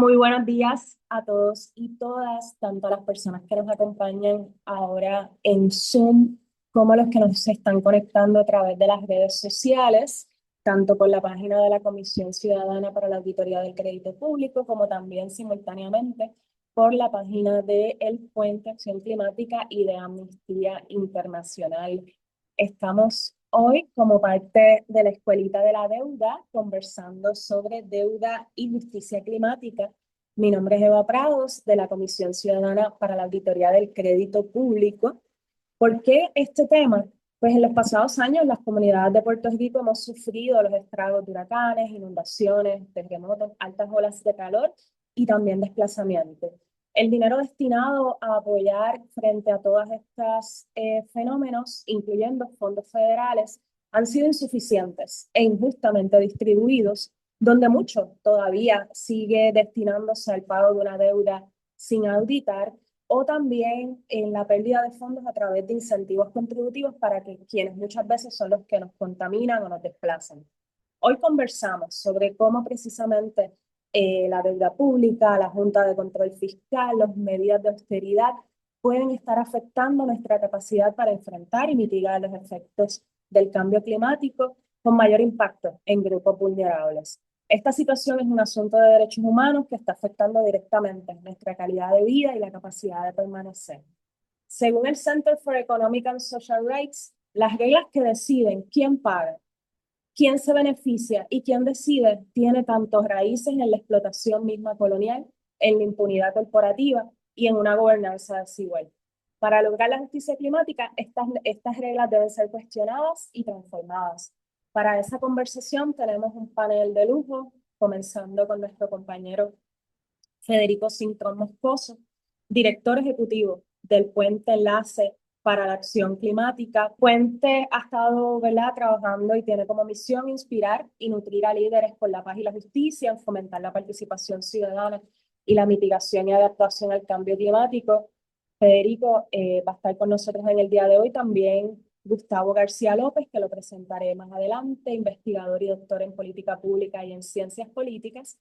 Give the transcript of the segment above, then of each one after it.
Muy buenos días a todos y todas, tanto a las personas que nos acompañan ahora en Zoom como a los que nos están conectando a través de las redes sociales, tanto por la página de la Comisión Ciudadana para la Auditoría del Crédito Público, como también simultáneamente por la página de El Puente Acción Climática y de Amnistía Internacional. Estamos hoy como parte de la Escuelita de la Deuda conversando sobre deuda y justicia climática. Mi nombre es Eva Prados, de la Comisión Ciudadana para la Auditoría del Crédito Público. ¿Por qué este tema? Pues en los pasados años las comunidades de Puerto Rico hemos sufrido los estragos de huracanes, inundaciones, terremotos, altas olas de calor y también desplazamiento. El dinero destinado a apoyar frente a todos estos fenómenos, incluyendo fondos federales, han sido insuficientes e injustamente distribuidos, donde mucho todavía sigue destinándose al pago de una deuda sin auditar o también en la pérdida de fondos a través de incentivos contributivos para que quienes muchas veces son los que nos contaminan o nos desplazan. Hoy conversamos sobre cómo precisamente la deuda pública, la Junta de Control Fiscal, las medidas de austeridad pueden estar afectando nuestra capacidad para enfrentar y mitigar los efectos del cambio climático con mayor impacto en grupos vulnerables. Esta situación es un asunto de derechos humanos que está afectando directamente nuestra calidad de vida y la capacidad de permanecer. Según el Center for Economic and Social Rights, las reglas que deciden quién paga, quién se beneficia y quién decide tiene tanto raíces en la explotación misma colonial, en la impunidad corporativa y en una gobernanza desigual. Para lograr la justicia climática, estas reglas deben ser cuestionadas y transformadas. Para esa conversación tenemos un panel de lujo, comenzando con nuestro compañero Federico Cintrón Moscoso, director ejecutivo del Puente Enlace para la Acción Climática. Puente ha estado, ¿verdad?, trabajando y tiene como misión inspirar y nutrir a líderes por la paz y la justicia, en fomentar la participación ciudadana y la mitigación y adaptación al cambio climático. Federico va a estar con nosotros en el día de hoy también Gustavo García López, que lo presentaré más adelante, investigador y doctor en política pública y en ciencias políticas,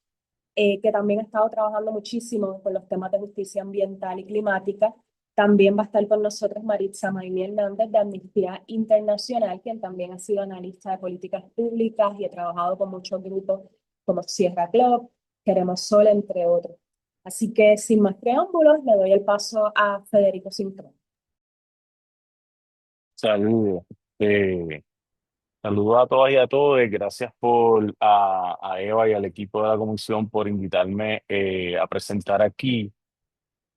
que también ha estado trabajando muchísimo con los temas de justicia ambiental y climática. También va a estar con nosotros Maritza Maimí Hernández de Amnistía Internacional, quien también ha sido analista de políticas públicas y ha trabajado con muchos grupos como Sierra Club, Queremos Sol, entre otros. Así que sin más preámbulos, le doy el paso a Federico Cintrón. Saludos. Eh, Saludos a todas y a todos. Gracias a Eva y al equipo de la comisión por invitarme a presentar aquí.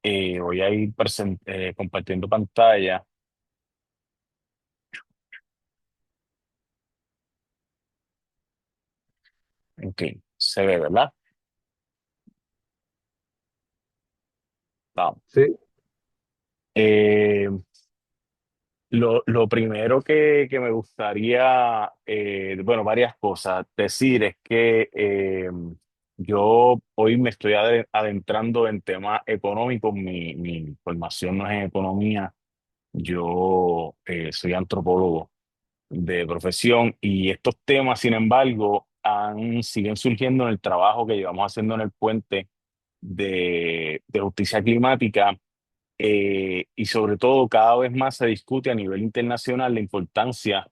Voy a ir compartiendo pantalla. Ok, se ve, ¿verdad? Vamos. Sí, Eh, lo primero que me gustaría, bueno, varias cosas decir es que yo hoy me estoy adentrando en temas económicos. Mi formación no es en economía. Yo soy antropólogo de profesión y estos temas, sin embargo, siguen surgiendo en el trabajo que llevamos haciendo en el puente de justicia climática, y sobre todo cada vez más se discute a nivel internacional la importancia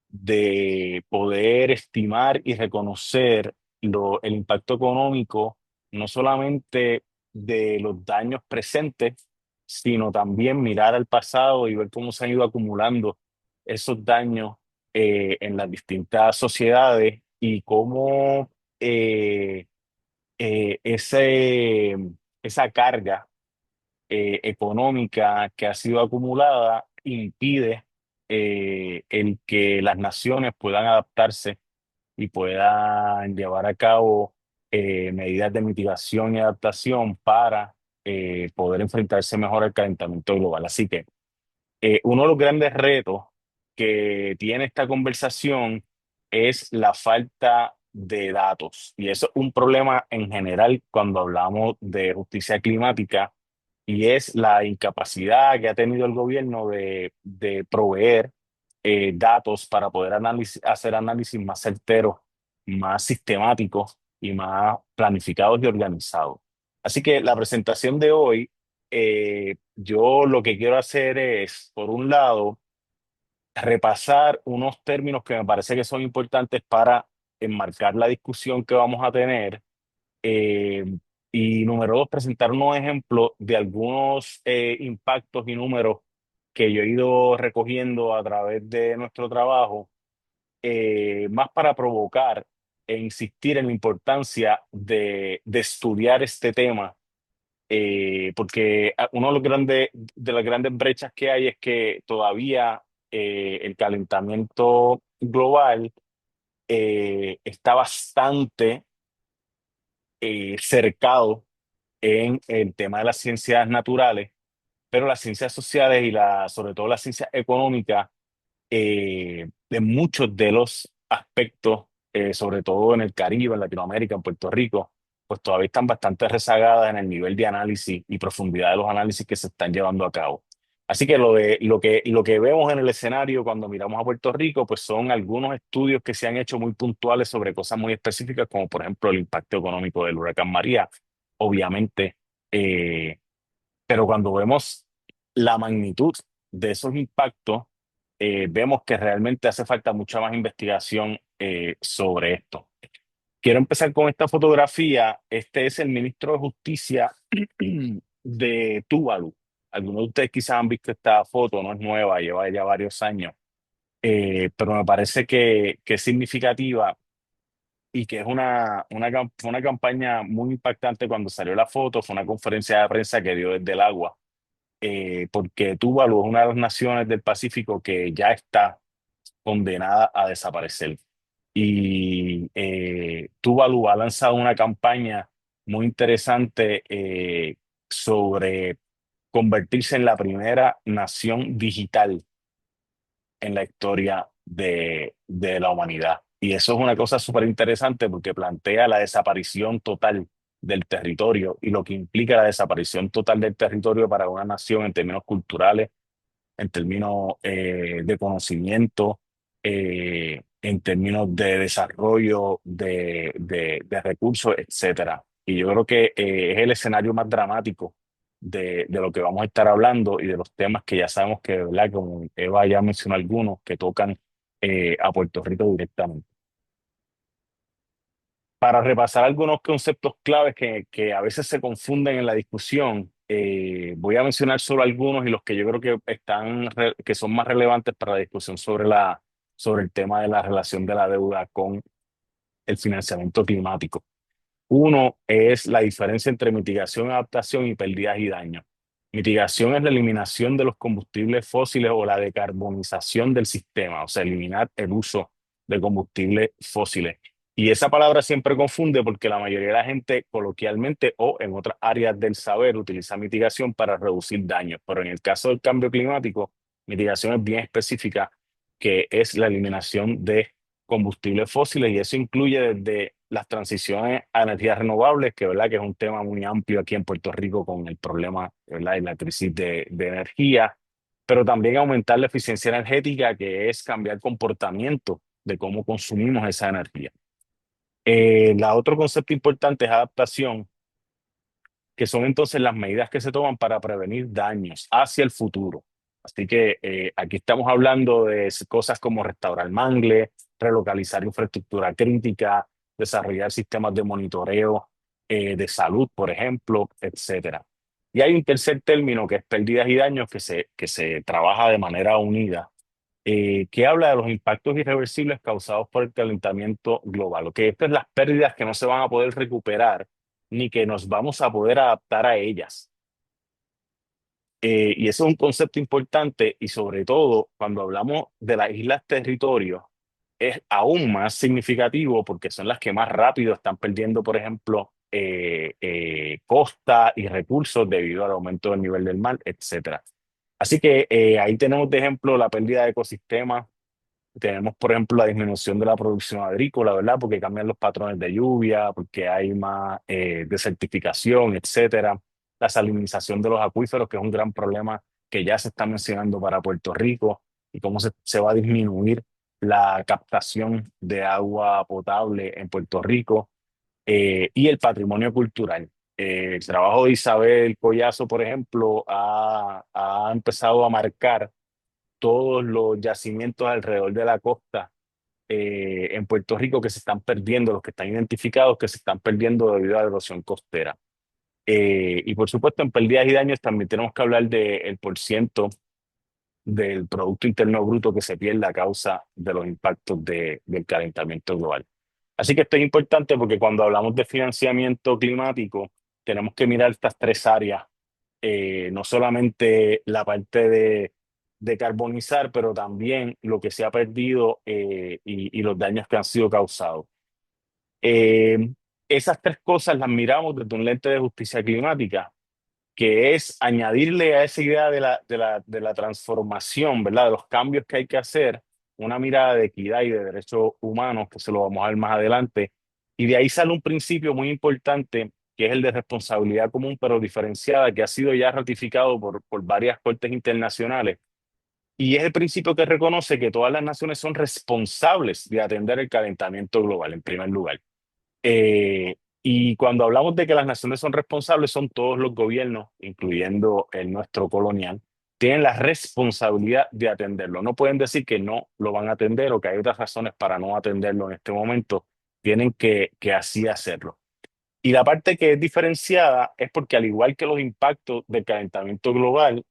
de poder estimar y reconocer el impacto económico, no solamente de los daños presentes, sino también mirar al pasado y ver cómo se han ido acumulando esos daños en las distintas sociedades y cómo eh, esa carga económica que ha sido acumulada impide el que las naciones puedan adaptarse y puedan llevar a cabo medidas de mitigación y adaptación para poder enfrentarse mejor al calentamiento global. Así que uno de los grandes retos que tiene esta conversación es la falta de datos. Y eso es un problema en general cuando hablamos de justicia climática, y es la incapacidad que ha tenido el gobierno de proveer datos para poder hacer análisis más certeros, más sistemáticos y más planificados y organizados. Así que la presentación de hoy, yo lo que quiero hacer es, por un lado, repasar unos términos que me parece que son importantes para enmarcar la discusión que vamos a tener. eh, y número dos, presentar unos ejemplos de algunos impactos y números que yo he ido recogiendo a través de nuestro trabajo, más para provocar e insistir en la importancia de estudiar este tema, porque uno de las grandes brechas que hay es que todavía el calentamiento global está bastante cercado en el tema de las ciencias naturales, pero las ciencias sociales y sobre todo las ciencias económicas, de muchos de los aspectos, sobre todo en el Caribe, en Latinoamérica, en Puerto Rico, pues todavía están bastante rezagadas en el nivel de análisis y profundidad de los análisis que se están llevando a cabo. Así que lo que vemos en el escenario cuando miramos a Puerto Rico, pues son algunos estudios que se han hecho muy puntuales sobre cosas muy específicas, como por ejemplo el impacto económico del huracán María, obviamente, eh, pero cuando vemos la magnitud de esos impactos, vemos que realmente hace falta mucha más investigación sobre esto. Quiero empezar con esta fotografía. Este es el ministro de Justicia de Tuvalu. Algunos de ustedes quizás han visto esta foto, no es nueva, lleva ya varios años. Pero me parece que es significativa y que es fue una campaña muy impactante cuando salió la foto. Fue una conferencia de prensa que dio desde el agua, porque Tuvalu es una de las naciones del Pacífico que ya está condenada a desaparecer. Y Tuvalu ha lanzado una campaña muy interesante sobre convertirse en la primera nación digital en la historia de la humanidad. Y eso es una cosa súper interesante porque plantea la desaparición total del territorio y lo que implica la desaparición total del territorio para una nación en términos culturales, en términos de conocimiento, en términos de desarrollo de recursos, etcétera. Y yo creo que es el escenario más dramático de lo que vamos a estar hablando y de los temas que ya sabemos que, ¿verdad? Como Eva ya mencionó algunos, que tocan a Puerto Rico directamente. Para repasar algunos conceptos claves que a veces se confunden en la discusión, voy a mencionar solo algunos y los que yo creo que son más relevantes para la discusión sobre el tema de la relación de la deuda con el financiamiento climático. Uno es la diferencia entre mitigación, adaptación y pérdidas y daños. Mitigación es la eliminación de los combustibles fósiles o la decarbonización del sistema, o sea, eliminar el uso de combustibles fósiles. Y esa palabra siempre confunde porque la mayoría de la gente coloquialmente o en otras áreas del saber utiliza mitigación para reducir daños, pero en el caso del cambio climático, mitigación es bien específica, que es la eliminación de combustibles fósiles y eso incluye desde las transiciones a energías renovables, que, ¿verdad? Que es un tema muy amplio aquí en Puerto Rico con el problema, ¿verdad? Y la crisis de energía, pero también aumentar la eficiencia energética, que es cambiar comportamiento de cómo consumimos esa energía. La otro concepto importante es adaptación, que son entonces las medidas que se toman para prevenir daños hacia el futuro. Así que aquí estamos hablando de cosas como restaurar mangles, relocalizar infraestructura crítica, desarrollar sistemas de monitoreo de salud, por ejemplo, etcétera. Y hay un tercer término que es pérdidas y daños que se trabaja de manera unida, que habla de los impactos irreversibles causados por el calentamiento global. Que estas son las pérdidas que no se van a poder recuperar ni que nos vamos a poder adaptar a ellas. Y eso es un concepto importante y sobre todo cuando hablamos de las islas territorios es aún más significativo porque son las que más rápido están perdiendo, por ejemplo, costa y recursos debido al aumento del nivel del mar, etcétera. Así que ahí tenemos de ejemplo la pérdida de ecosistemas. Tenemos, por ejemplo, la disminución de la producción agrícola, ¿verdad? Porque cambian los patrones de lluvia, porque hay más desertificación, etcétera. La salinización de los acuíferos, que es un gran problema que ya se está mencionando para Puerto Rico, y cómo se va a disminuir la captación de agua potable en Puerto Rico, y el patrimonio cultural. El trabajo de Isabel Collazo, por ejemplo, ha empezado a marcar todos los yacimientos alrededor de la costa en Puerto Rico que se están perdiendo, los que están identificados que se están perdiendo debido a la erosión costera. Y por supuesto, en pérdidas y daños también tenemos que hablar del porciento del Producto Interno Bruto que se pierde a causa de los impactos del calentamiento global. Así que esto es importante porque cuando hablamos de financiamiento climático, tenemos que mirar estas tres áreas, no solamente la parte de carbonizar, pero también lo que se ha perdido y los daños que han sido causados. Eh, Esas tres cosas las miramos desde un lente de justicia climática, que es añadirle a esa idea de la transformación, ¿verdad? De los cambios que hay que hacer, una mirada de equidad y de derechos humanos, que se lo vamos a ver más adelante. Y de ahí sale un principio muy importante, que es el de responsabilidad común, pero diferenciada, que ha sido ya ratificado por varias cortes internacionales. Y es el principio que reconoce que todas las naciones son responsables de atender el calentamiento global, en primer lugar. Y cuando hablamos de que las naciones son responsables, son todos los gobiernos, incluyendo el nuestro colonial, tienen la responsabilidad de atenderlo. No pueden decir que no lo van a atender o que hay otras razones para no atenderlo en este momento. Tienen que así hacerlo. Y la parte que es diferenciada es porque al igual que los impactos del calentamiento global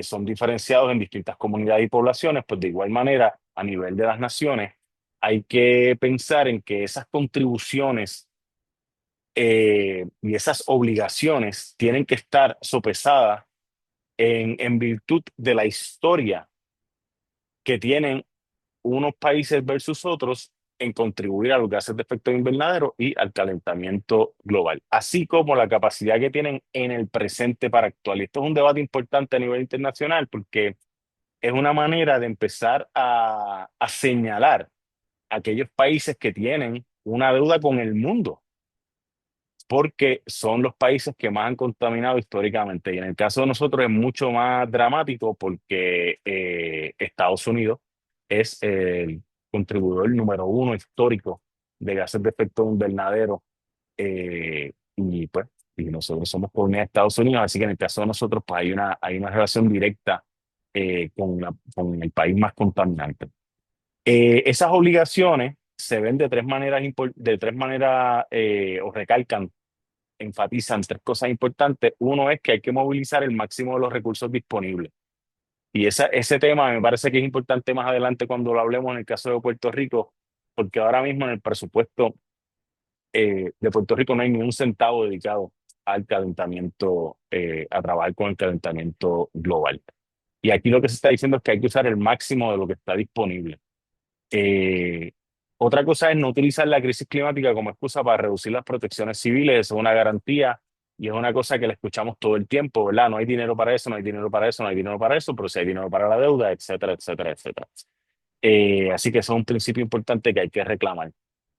son diferenciados en distintas comunidades y poblaciones, pues de igual manera, a nivel de las naciones, hay que pensar en que esas contribuciones y esas obligaciones tienen que estar sopesadas en virtud de la historia que tienen unos países versus otros en contribuir a los gases de efecto invernadero y al calentamiento global, así como la capacidad que tienen en el presente para actuar. Y esto es un debate importante a nivel internacional porque es una manera de empezar a señalar aquellos países que tienen una deuda con el mundo porque son los países que más han contaminado históricamente. Y en el caso de nosotros es mucho más dramático porque Estados Unidos es el contribuidor número uno histórico de gases de efecto invernadero. Y pues, y nosotros somos colonia de Estados Unidos, así que en el caso de nosotros pues hay una relación directa con el país más contaminante. Esas obligaciones se ven de tres maneras o recalcan enfatizan tres cosas importantes. Uno es que hay que movilizar el máximo de los recursos disponibles. Y ese tema me parece que es importante más adelante cuando lo hablemos en el caso de Puerto Rico, porque ahora mismo en el presupuesto de Puerto Rico no hay ni un centavo dedicado al calentamiento, a trabajar con el calentamiento global. Y aquí lo que se está diciendo es que hay que usar el máximo de lo que está disponible. Eh, Otra cosa es no utilizar la crisis climática como excusa para reducir las protecciones civiles. Eso es una garantía y es una cosa que le escuchamos todo el tiempo, ¿verdad? No hay dinero para eso, no hay dinero para eso, no hay dinero para eso, pero sí hay dinero para la deuda, etcétera, etcétera, etcétera. Así que eso es un principio importante que hay que reclamar.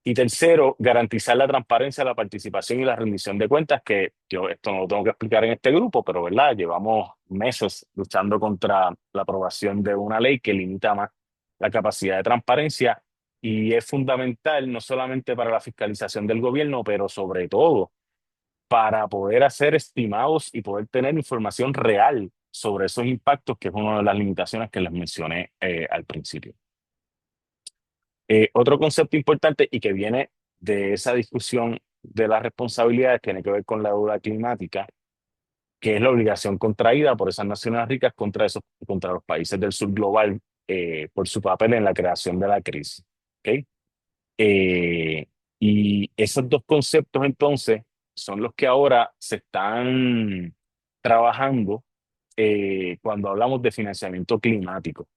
Y tercero, garantizar la transparencia, la participación y la rendición de cuentas, que yo esto no lo tengo que explicar en este grupo, pero ¿verdad? Llevamos meses luchando contra la aprobación de una ley que limita más la capacidad de transparencia y es fundamental no solamente para la fiscalización del gobierno, pero sobre todo para poder hacer estimados y poder tener información real sobre esos impactos, que es una de las limitaciones que les mencioné al principio. Otro concepto importante y que viene de esa discusión de las responsabilidades tiene que ver con la deuda climática, que es la obligación contraída por esas naciones ricas contra los países del sur global por su papel en la creación de la crisis. ¿Ok? Eh, y esos dos conceptos entonces son los que ahora se están trabajando cuando hablamos de financiamiento climático,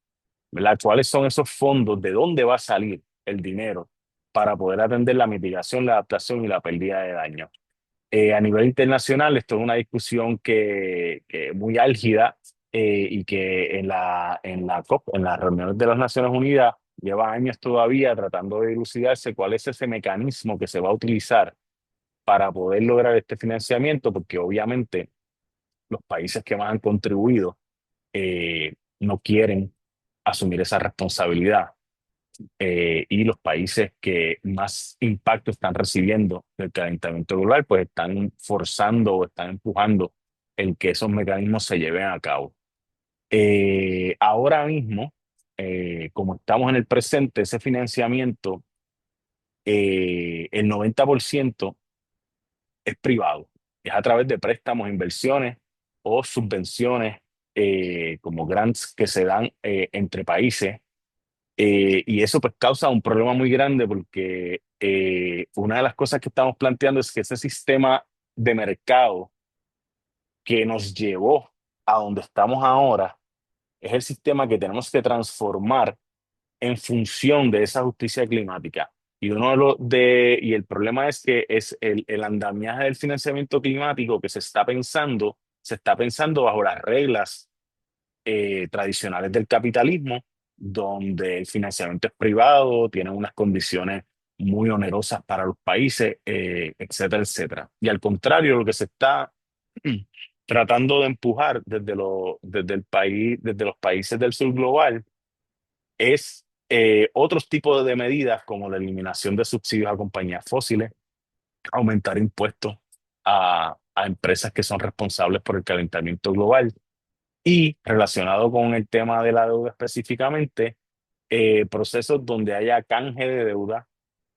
¿verdad? ¿Cuáles son esos fondos? ¿De dónde va a salir el dinero para poder atender la mitigación, la adaptación y la pérdida de daño? A nivel internacional, esto es una discusión que es muy álgida y que en la COP, en las reuniones de las Naciones Unidas, lleva años todavía tratando de dilucidarse cuál es ese mecanismo que se va a utilizar para poder lograr este financiamiento, porque obviamente los países que más han contribuido no quieren asumir esa responsabilidad. y los países que más impacto están recibiendo del calentamiento global, pues están forzando o están empujando el que esos mecanismos se lleven a cabo. Ahora mismo, como estamos en el presente, ese financiamiento, el 90% es privado. Es a través de préstamos, inversiones o subvenciones como grants que se dan entre países. Y eso pues causa un problema muy grande porque una de las cosas que estamos planteando es que ese sistema de mercado que nos llevó a donde estamos ahora es el sistema que tenemos que transformar en función de esa justicia climática. Y y el problema es que es el andamiaje del financiamiento climático que se está pensando bajo las reglas tradicionales del capitalismo, donde el financiamiento es privado, tiene unas condiciones muy onerosas para los países, etcétera, etcétera. Y al contrario, lo que se está tratando de empujar desde el país, desde los países del sur global, es otros tipos de medidas como la eliminación de subsidios a compañías fósiles, aumentar impuestos a empresas que son responsables por el calentamiento global y relacionado con el tema de la deuda específicamente, procesos donde haya canje de deuda,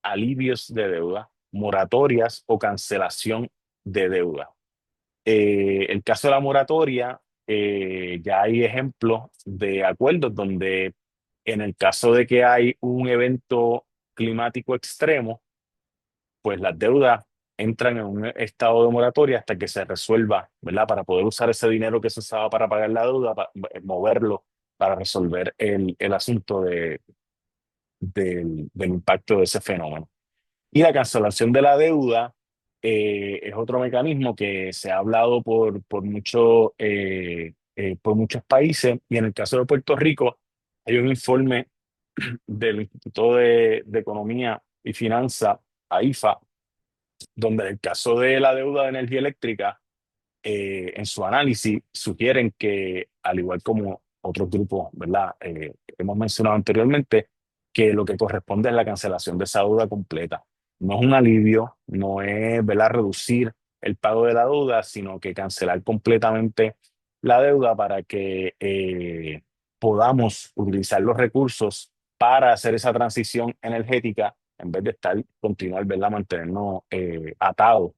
alivios de deuda, moratorias o cancelación de deuda. El caso de la moratoria, ya hay ejemplos de acuerdos donde en el caso de que hay un evento climático extremo, pues las deudas entran en un estado de moratoria hasta que se resuelva, ¿verdad? Para poder usar ese dinero que se usaba para pagar la deuda, moverlo para resolver el asunto del impacto de ese fenómeno. Y la cancelación de la deuda es otro mecanismo que se ha hablado por muchos países. Y en el caso de Puerto Rico, hay un informe del Instituto de Economía y Finanzas, AIFA, donde en el caso de la deuda de energía eléctrica, en su análisis sugieren que, al igual como otros grupos, ¿verdad? Hemos mencionado anteriormente, que lo que corresponde es la cancelación de esa deuda completa. No es un alivio, no es, ¿verdad?, reducir el pago de la deuda, sino que cancelar completamente la deuda para que podamos utilizar los recursos para hacer esa transición energética en vez de continuar, ¿verdad?, mantenernos atados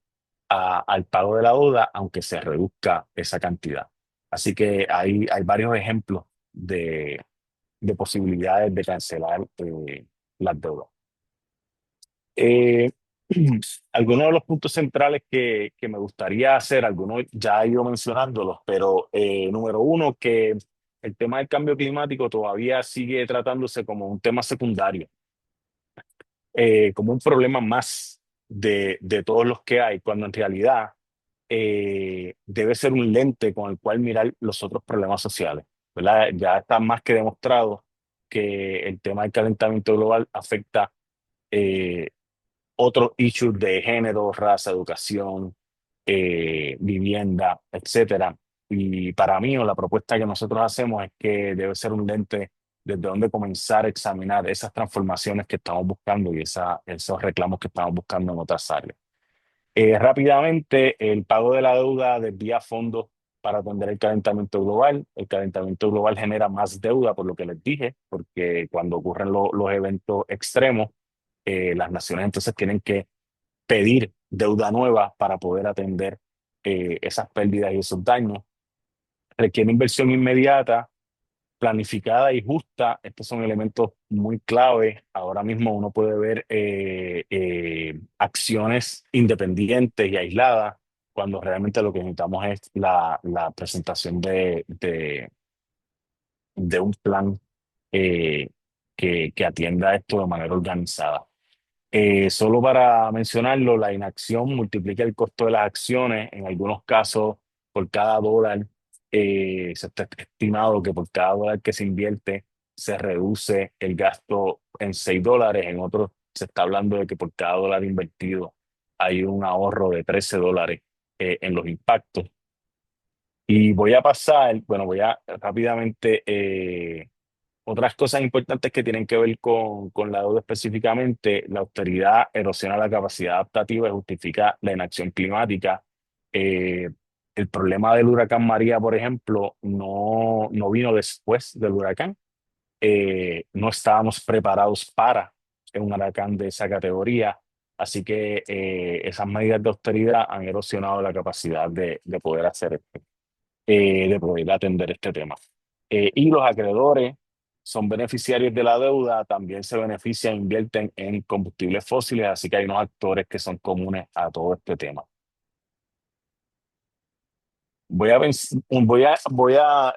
al pago de la deuda, aunque se reduzca esa cantidad. Así que hay varios ejemplos de posibilidades de cancelar las deudas. Eh, Algunos de los puntos centrales que me gustaría hacer, algunos ya he ido mencionándolos, pero número uno, que el tema del cambio climático todavía sigue tratándose como un tema secundario, como un problema más de todos los que hay, cuando en realidad debe ser un lente con el cual mirar los otros problemas sociales, ¿verdad? Ya está más que demostrado que el tema del calentamiento global afecta eh, otros issues de género, raza, educación, vivienda, etcétera. Y para mí, o la propuesta que nosotros hacemos es que debe ser un lente desde donde comenzar a examinar esas transformaciones que estamos buscando y esos reclamos que estamos buscando en otras áreas. Rápidamente, el pago de la deuda desvía fondos para atender el calentamiento global. El calentamiento global genera más deuda, por lo que les dije, porque cuando ocurren los eventos extremos, las naciones entonces tienen que pedir deuda nueva para poder atender esas pérdidas y esos daños. Requiere inversión inmediata, planificada y justa. Estos son elementos muy clave. Ahora mismo uno puede ver acciones independientes y aisladas, cuando realmente lo que necesitamos es la presentación de un plan eh, que atienda esto de manera organizada. Solo para mencionarlo, la inacción multiplica el costo de las acciones. En algunos casos, por cada dólar, se está estimado que por cada dólar que se invierte, se reduce el gasto en $6. En otros, se está hablando de que por cada dólar invertido hay un ahorro de $13 en los impactos. Y voy a pasar, bueno, voy a rápidamente Otras cosas importantes que tienen que ver con la deuda específicamente, la austeridad erosiona la capacidad adaptativa y justifica la inacción climática. Eh, el problema del huracán María, por ejemplo, no vino después del huracán. No estábamos preparados para un huracán de esa categoría, así que esas medidas de austeridad han erosionado la capacidad de poder hacer esto, de poder atender este tema. Y los acreedores son beneficiarios de la deuda, también se benefician, invierten en combustibles fósiles, así que hay unos actores que son comunes a todo este tema.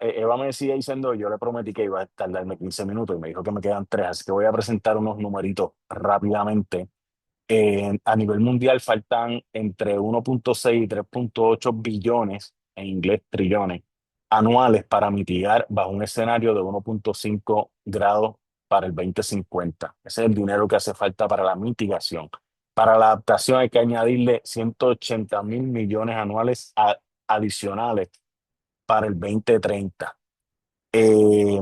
Eva me decía diciendo, yo le prometí que iba a tardarme 15 minutos y me dijo que me quedan 3, así que voy a presentar unos numeritos rápidamente. A nivel mundial faltan entre 1,6 y 3,8 billones, en inglés trillones, anuales para mitigar bajo un escenario de 1,5 grados para el 2050. Ese es el dinero que hace falta para la mitigación. Para la adaptación hay que añadirle 180.000 millones anuales adicionales para el 2030. Eh,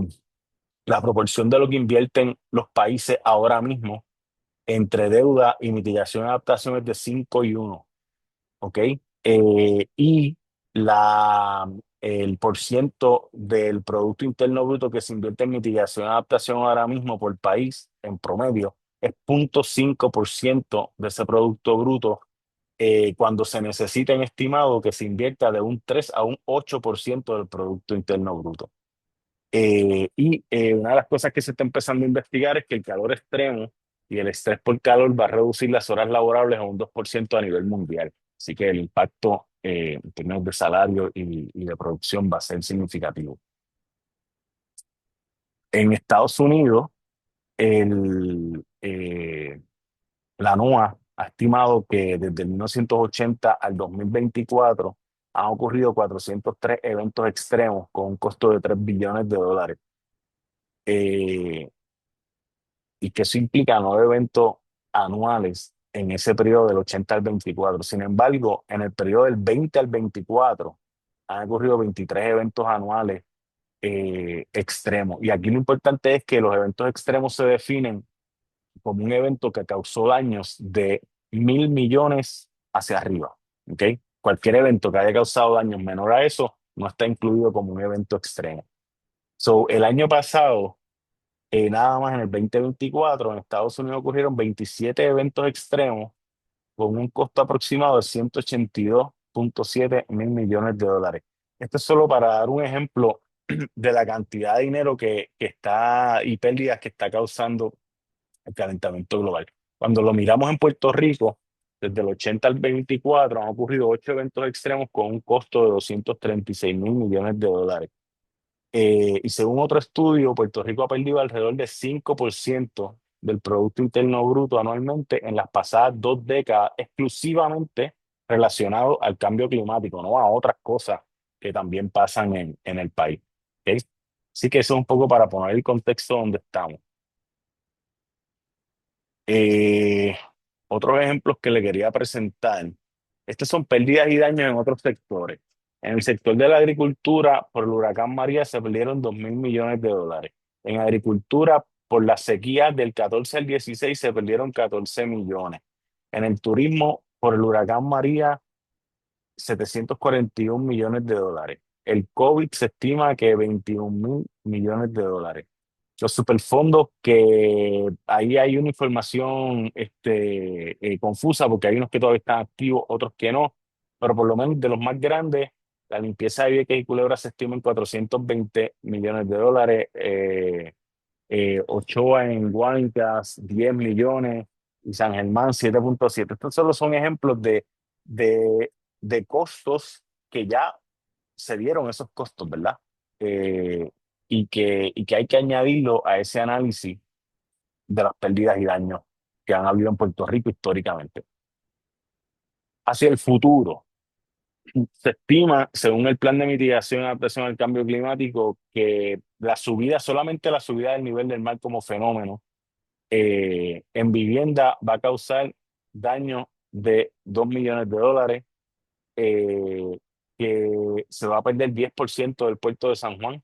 la proporción de lo que invierten los países ahora mismo entre deuda y mitigación y adaptación es de 5 y 1, ¿ok? Y la, el porciento del Producto Interno Bruto que se invierte en mitigación y adaptación ahora mismo por país, en promedio, es 0,5% de ese Producto Bruto, cuando se necesita en estimado que se invierta de un 3 a un 8% del Producto Interno Bruto. Una de las cosas que se está empezando a investigar es que el calor extremo y el estrés por calor va a reducir las horas laborables a un 2% a nivel mundial. Así que el impacto en términos de salario y de producción va a ser significativo. En Estados Unidos, la NOAA ha estimado que desde el 1980 al 2024 han ocurrido 403 eventos extremos con un costo de $3 billones. Eh, y que eso implica 9 eventos anuales en ese periodo del 80 al 24. Sin embargo, en el periodo del 20 al 24 han ocurrido 23 eventos anuales extremos. Y aquí lo importante es que los eventos extremos se definen como un evento que causó daños de 1.000 millones hacia arriba. ¿Ok? Cualquier evento que haya causado daños menor a eso no está incluido como un evento extremo. So, el año pasado, nada más en el 2024 en Estados Unidos ocurrieron 27 eventos extremos con un costo aproximado de 182,7 mil millones de dólares. Esto es solo para dar un ejemplo de la cantidad de dinero que está y pérdidas que está causando el calentamiento global. Cuando lo miramos en Puerto Rico, desde el 80 al 24 han ocurrido 8 eventos extremos con un costo de 236 mil millones de dólares. Y según otro estudio, Puerto Rico ha perdido alrededor de 5% del Producto Interno Bruto anualmente en las pasadas 2 décadas, exclusivamente relacionado al cambio climático, no a otras cosas que también pasan en el país. ¿Ok? Así que eso es un poco para poner el contexto donde estamos. Eh, Otros ejemplos que le quería presentar. Estos son pérdidas y daños en otros sectores. En el sector de la agricultura, por el huracán María se perdieron 2.000 millones de dólares. En agricultura, por la sequía del 14 al 16 se perdieron 14 millones. En el turismo, por el huracán María, 741 millones de dólares. El COVID se estima que 21.000 millones de dólares. Los superfondos, que ahí hay una información confusa porque hay unos que todavía están activos, otros que no, pero por lo menos de los más grandes, la limpieza de Vieques y Culebra se estima en 420 millones de dólares. Ochoa en Guanicas, 10 millones, y San Germán, 7,7. Estos solo son ejemplos de, de costos que ya se dieron esos costos, ¿verdad? Eh, y que hay que añadirlo a ese análisis de las pérdidas y daños que han habido en Puerto Rico históricamente. Hacia el futuro, se estima, según el Plan de Mitigación y Adaptación al Cambio Climático, que solamente la subida del nivel del mar como fenómeno en vivienda va a causar daño de 2 millones de dólares, eh, que se va a perder 10% del puerto de San Juan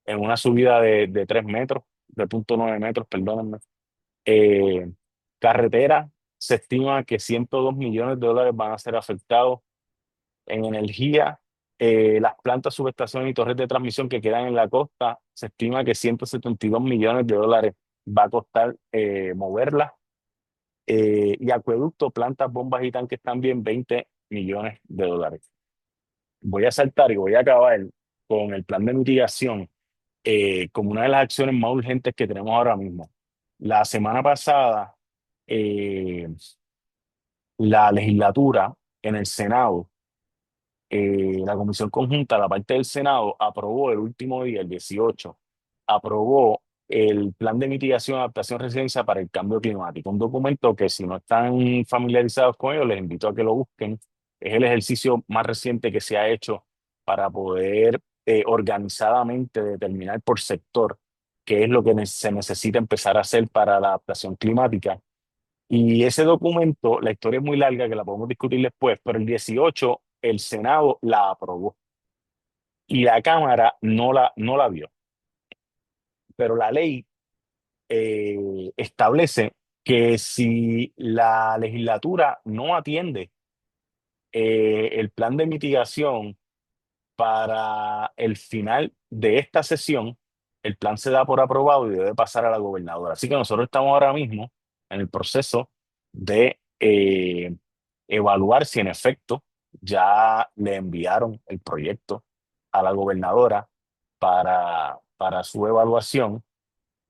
en una subida de 3 metros. de 0,9 metros, perdónenme. Eh, Carretera, se estima que 102 millones de dólares van a ser afectados. En energía, las plantas, subestaciones y torres de transmisión que quedan en la costa, se estima que 172 millones de dólares va a costar moverlas. Y acueducto, plantas, bombas y tanques también 20 millones de dólares. Voy a saltar y voy a acabar con el plan de mitigación como una de las acciones más urgentes que tenemos ahora mismo. La semana pasada, eh, la legislatura en el Senado, la Comisión Conjunta, la parte del Senado, aprobó el último día, el 18, aprobó el Plan de Mitigación, Adaptación y Resiliencia para el Cambio Climático, un documento que si no están familiarizados con ello, les invito a que lo busquen. Es el ejercicio más reciente que se ha hecho para poder organizadamente determinar por sector qué es lo que se necesita empezar a hacer para la adaptación climática. Y ese documento, la historia es muy larga, que la podemos discutir después, pero el 18 el Senado la aprobó y la Cámara no la vio. Pero la ley establece que si la legislatura no atiende el plan de mitigación para el final de esta sesión, el plan se da por aprobado y debe pasar a la gobernadora. Así que nosotros estamos ahora mismo en el proceso de evaluar si en efecto ya le enviaron el proyecto a la gobernadora para su evaluación.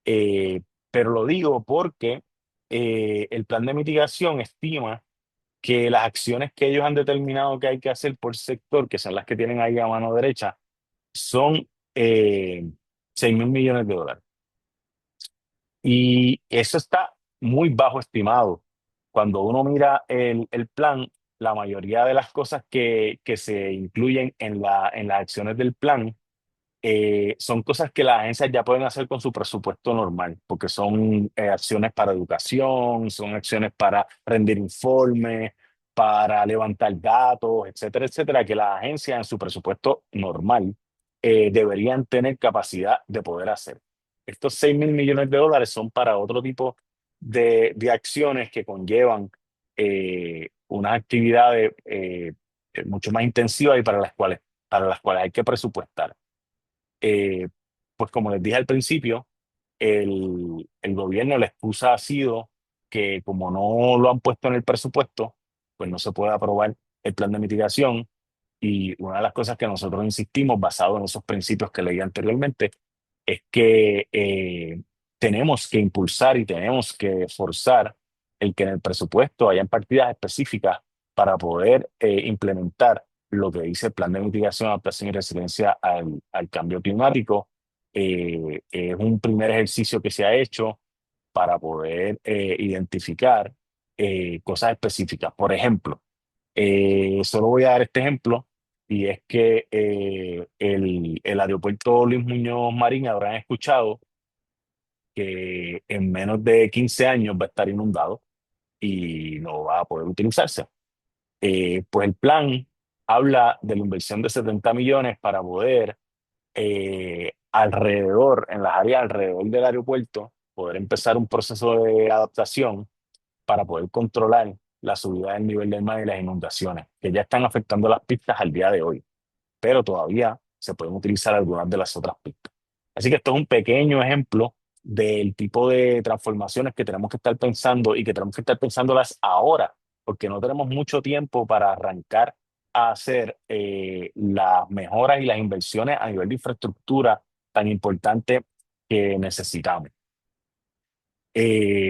Pero lo digo porque el plan de mitigación estima que las acciones que ellos han determinado que hay que hacer por sector, que son las que tienen ahí a mano derecha, son 6.000 millones de dólares. Y eso está muy bajo estimado. Cuando uno mira el plan, la mayoría de las cosas que se incluyen en las acciones del plan son cosas que las agencias ya pueden hacer con su presupuesto normal, porque son acciones para educación, son acciones para rendir informes, para levantar datos, etcétera, etcétera, que las agencias en su presupuesto normal deberían tener capacidad de poder hacer. Estos 6.000 millones de dólares son para otro tipo de acciones que conllevan unas actividades mucho más intensivas y para las cuales hay que presupuestar. Eh, pues como les dije al principio, el gobierno, la excusa ha sido que como no lo han puesto en el presupuesto, pues no se puede aprobar el plan de mitigación. Y una de las cosas que nosotros insistimos, basado en esos principios que leí anteriormente, es que tenemos que impulsar y tenemos que forzar el que en el presupuesto hayan partidas específicas para poder implementar lo que dice el Plan de Mitigación, Adaptación y Resiliencia al Cambio Climático. Es un primer ejercicio que se ha hecho para poder identificar cosas específicas. Por ejemplo, solo voy a dar este ejemplo, y es que el aeropuerto Luis Muñoz Marín, habrán escuchado que en menos de 15 años va a estar inundado y no va a poder utilizarse. Pues el plan habla de la inversión de 70 millones para poder alrededor, en las áreas alrededor del aeropuerto, poder empezar un proceso de adaptación para poder controlar la subida del nivel del mar y las inundaciones, que ya están afectando las pistas al día de hoy, pero todavía se pueden utilizar algunas de las otras pistas. Así que esto es un pequeño ejemplo del tipo de transformaciones que tenemos que estar pensando y que tenemos que estar pensándolas ahora, porque no tenemos mucho tiempo para arrancar a hacer las mejoras y las inversiones a nivel de infraestructura tan importante que necesitamos.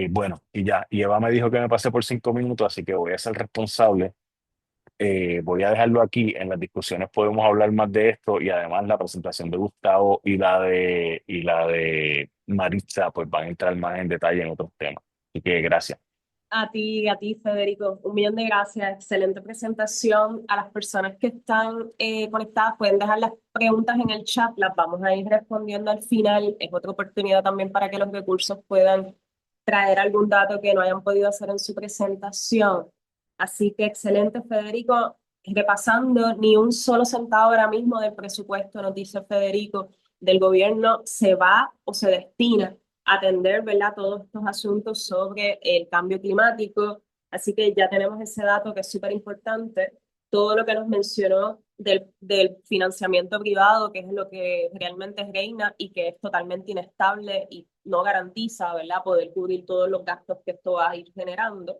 Bueno, y ya, y Eva me dijo que me pasé por 5 minutos, así que voy a ser responsable. Voy a dejarlo aquí. En las discusiones podemos hablar más de esto y además la presentación de Gustavo y la de Maritza pues van a entrar más en detalle en otros temas. Así que gracias. A ti, Federico, un millón de gracias. Excelente presentación. A las personas que están conectadas pueden dejar las preguntas en el chat, las vamos a ir respondiendo al final. Es otra oportunidad también para que los recursos puedan traer algún dato que no hayan podido hacer en su presentación. Así que excelente, Federico. Repasando, ni un solo centavo ahora mismo del presupuesto, nos dice Federico, del gobierno se va o se destina atender, ¿verdad? Todos estos asuntos sobre el cambio climático. Así que ya tenemos ese dato que es súper importante. Todo lo que nos mencionó del financiamiento privado, que es lo que realmente reina y que es totalmente inestable y no garantiza, ¿verdad?, poder cubrir todos los gastos que esto va a ir generando.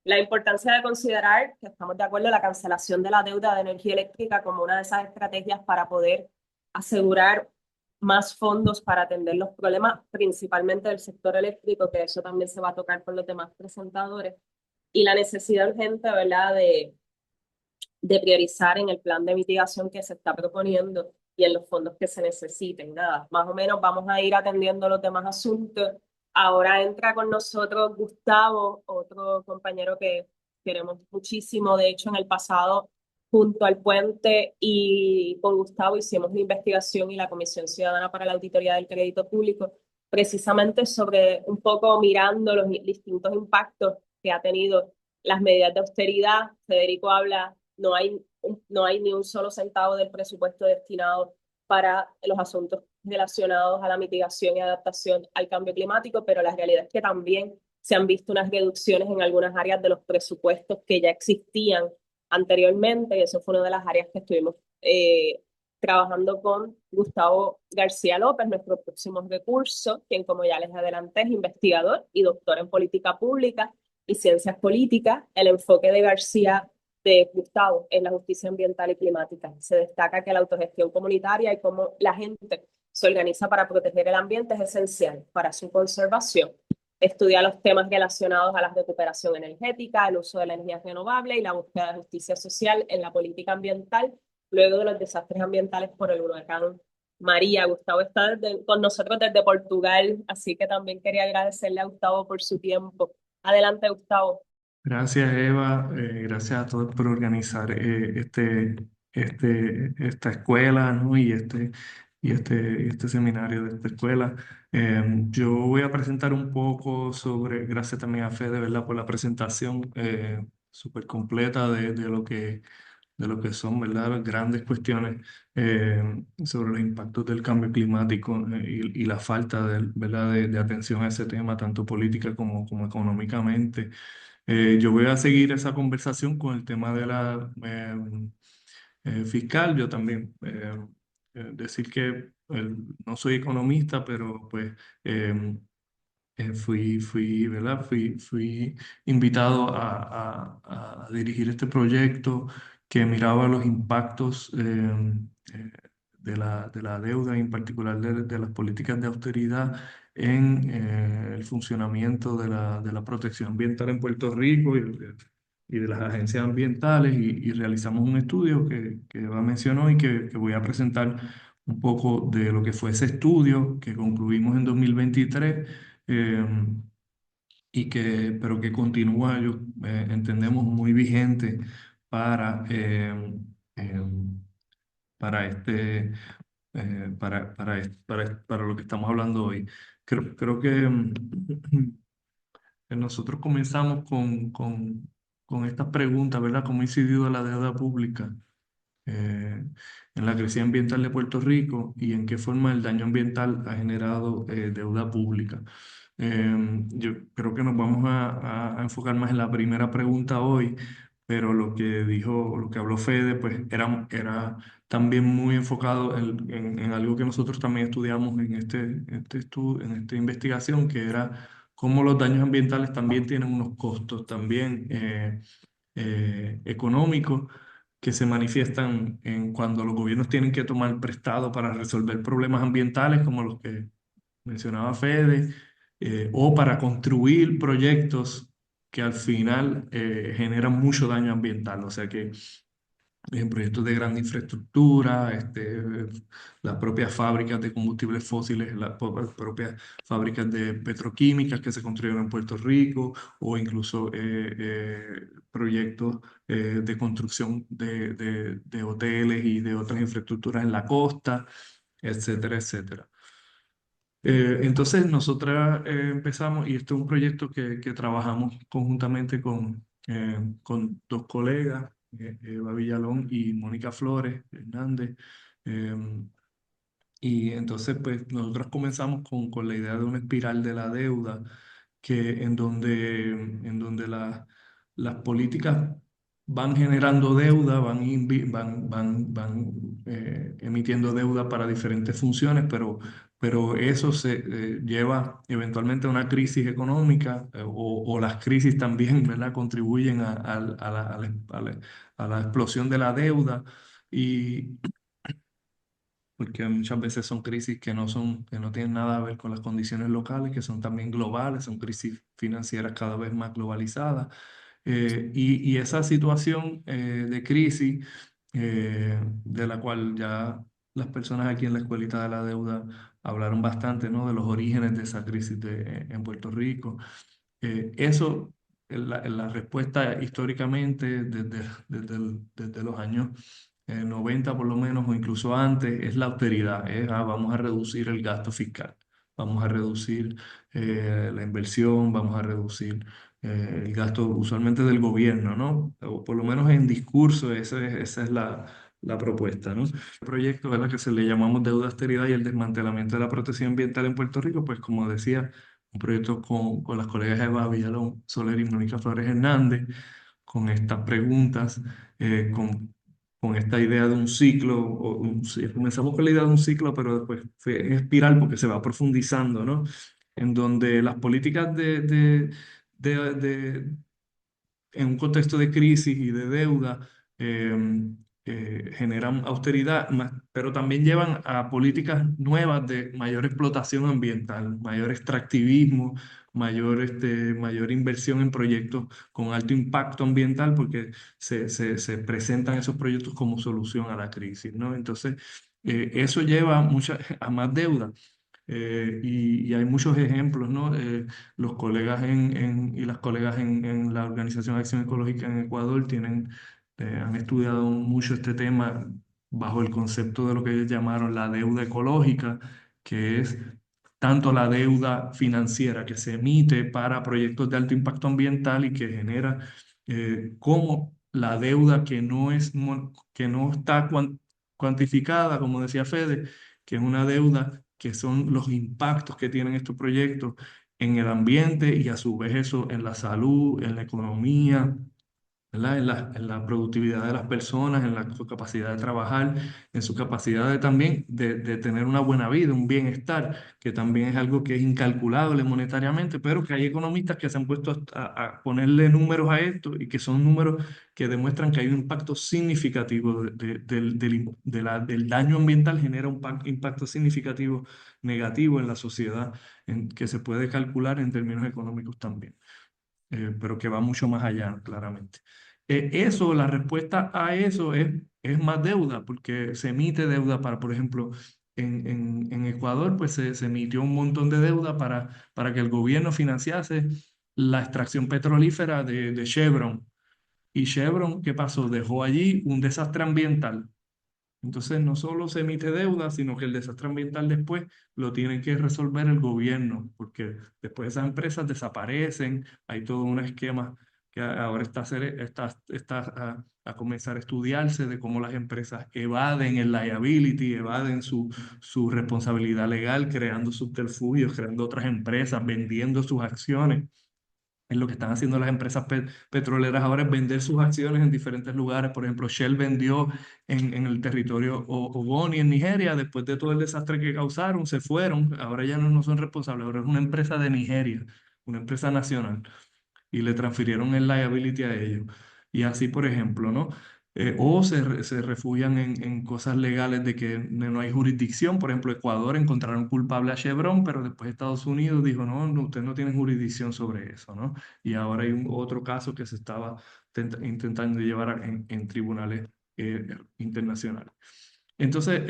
La importancia de considerar, que estamos de acuerdo, la cancelación de la deuda de energía eléctrica como una de esas estrategias para poder asegurar más fondos para atender los problemas, principalmente del sector eléctrico, que eso también se va a tocar por los demás presentadores, y la necesidad urgente, ¿verdad?, de priorizar en el plan de mitigación que se está proponiendo y en los fondos que se necesiten. Nada, más o menos vamos a ir atendiendo los demás asuntos. Ahora entra con nosotros Gustavo, otro compañero que queremos muchísimo. De hecho, en el pasado, junto al puente y con Gustavo hicimos una investigación y la Comisión Ciudadana para la Auditoría del Crédito Público, precisamente sobre un poco mirando los distintos impactos que ha tenido las medidas de austeridad. Federico habla, no hay ni un solo centavo del presupuesto destinado para los asuntos relacionados a la mitigación y adaptación al cambio climático, pero la realidad es que también se han visto unas reducciones en algunas áreas de los presupuestos que ya existían anteriormente, y eso fue una de las áreas que estuvimos trabajando con Gustavo García López, nuestro próximo recurso, quien, como ya les adelanté, es investigador y doctor en política pública y ciencias políticas. El enfoque de García, de Gustavo, en la justicia ambiental y climática. Se destaca que la autogestión comunitaria y cómo la gente se organiza para proteger el ambiente es esencial para su conservación. Estudia los temas relacionados a la recuperación energética, el uso de la energía renovable y la búsqueda de justicia social en la política ambiental luego de los desastres ambientales por el huracán María. Gustavo está con nosotros desde Portugal, así que también quería agradecerle a Gustavo por su tiempo. Adelante, Gustavo. Gracias, Eva. Gracias a todos por organizar esta escuela, ¿no? Y este seminario de esta escuela. Yo voy a presentar un poco sobre, gracias también a Fede, ¿verdad?, por la presentación súper completa de lo que son, ¿verdad?, las grandes cuestiones sobre los impactos del cambio climático y la falta ¿verdad?, de atención a ese tema, tanto política como económicamente. Yo voy a seguir esa conversación con el tema de la fiscal. Yo también decir que no soy economista, pero pues ¿verdad? Fui invitado a dirigir este proyecto que miraba los impactos eh, de la deuda, y en particular de las políticas de austeridad en el funcionamiento de la protección ambiental en Puerto Rico y de las agencias ambientales, y realizamos un estudio que Eva mencionó y que voy a presentar un poco de lo que fue ese estudio que concluimos en 2023, eh, pero que continúa, entendemos, muy vigente para, eh, para, este, para lo que estamos hablando hoy. Creo que nosotros comenzamos con estas preguntas, ¿verdad? ¿Cómo ha incidido la deuda pública eh, en la crisis ambiental de Puerto Rico, y en qué forma el daño ambiental ha generado deuda pública? Yo creo que nos vamos a enfocar más en la primera pregunta hoy, pero lo que habló Fede, pues era también muy enfocado en algo que nosotros también estudiamos en esta investigación, que era cómo los daños ambientales también tienen unos costos también económicos, que se manifiestan en cuando los gobiernos tienen que tomar prestado para resolver problemas ambientales como los que mencionaba Fede, o para construir proyectos que al final generan mucho daño ambiental. O sea que en proyectos de gran infraestructura, las propias fábricas de combustibles fósiles, las propias fábricas de petroquímicas que se construyeron en Puerto Rico, o incluso proyectos de construcción de hoteles y de otras infraestructuras en la costa, etcétera, etcétera. Entonces, nosotras empezamos, y este es un proyecto que trabajamos conjuntamente con dos colegas, Eva Villalón y Mónica Flores Hernández. Y entonces, pues nosotros comenzamos con la idea de una espiral de la deuda, en donde las políticas van generando deuda, van emitiendo deuda para diferentes funciones, pero eso se lleva eventualmente a una crisis económica, o las crisis también, ¿verdad? Contribuyen a la explosión de la deuda. Y porque muchas veces son crisis que no tienen nada a ver con las condiciones locales, que son también globales, son crisis financieras cada vez más globalizadas. Y esa situación de crisis, de la cual ya las personas aquí en la Escuelita de la Deuda hablaron bastante, ¿no? De los orígenes de esa crisis en Puerto Rico. Eso, la respuesta históricamente desde los años 90 por lo menos, o incluso antes, es la austeridad. Vamos a reducir el gasto fiscal, vamos a reducir la inversión, vamos a reducir el gasto usualmente del gobierno, ¿no? O por lo menos en discurso, esa es la propuesta, ¿no? El proyecto, ¿verdad? Que se le llamamos deuda austeridad y el desmantelamiento de la protección ambiental en Puerto Rico, pues como decía, un proyecto con las colegas Eva Villalón Soler y Mónica Flores Hernández, con estas preguntas, con esta idea de un ciclo. Sí, comenzamos con la idea de un ciclo, pero después fue en espiral porque se va profundizando, ¿no? En donde las políticas de, en un contexto de crisis y de deuda, generan austeridad, pero también llevan a políticas nuevas de mayor explotación ambiental, mayor extractivismo, mayor inversión en proyectos con alto impacto ambiental, porque se presentan esos proyectos como solución a la crisis, ¿no? Entonces, eso lleva a más deuda. Y hay muchos ejemplos, ¿no? Los colegas y las colegas en la Organización de Acción Ecológica en Ecuador han estudiado mucho este tema bajo el concepto de lo que ellos llamaron la deuda ecológica, que es tanto la deuda financiera que se emite para proyectos de alto impacto ambiental y que genera, como la deuda que no está cuantificada, como decía Fede, que es una deuda que son los impactos que tienen estos proyectos en el ambiente y a su vez eso en la salud, en la economía, ¿verdad? En la productividad de las personas, su capacidad de trabajar, en su capacidad también de tener una buena vida, un bienestar, que también es algo que es incalculable monetariamente, pero que hay economistas que se han puesto a ponerle números a esto y que son números que demuestran que hay un impacto significativo del daño ambiental, genera un impacto significativo negativo en la sociedad, que se puede calcular en términos económicos también, pero que va mucho más allá, claramente. La respuesta a eso es más deuda, porque se emite deuda para, por ejemplo, en Ecuador, pues se emitió un montón de deuda para que el gobierno financiase la extracción petrolífera de Chevron. Y Chevron, ¿qué pasó? Dejó allí un desastre ambiental. Entonces, no solo se emite deuda, sino que el desastre ambiental después lo tiene que resolver el gobierno, porque después esas empresas desaparecen, hay todo un esquema que ahora está a comenzar a estudiarse de cómo las empresas evaden el liability, evaden su responsabilidad legal, creando subterfugios, creando otras empresas, vendiendo sus acciones. Es lo que están haciendo las empresas petroleras ahora, es vender sus acciones en diferentes lugares. Por ejemplo, Shell vendió en el territorio Ogoni, en Nigeria, después de todo el desastre que causaron, se fueron. Ahora ya no son responsables, ahora es una empresa de Nigeria, una empresa nacional, y le transfirieron el liability a ellos. Y así, por ejemplo, ¿no? Se refugian en cosas legales de que no hay jurisdicción. Por ejemplo, Ecuador encontraron culpable a Chevron, pero después Estados Unidos dijo, no, no, ustedes no tienen jurisdicción sobre eso, ¿no? Y ahora hay otro caso que se estaba intentando llevar en tribunales internacionales. Entonces,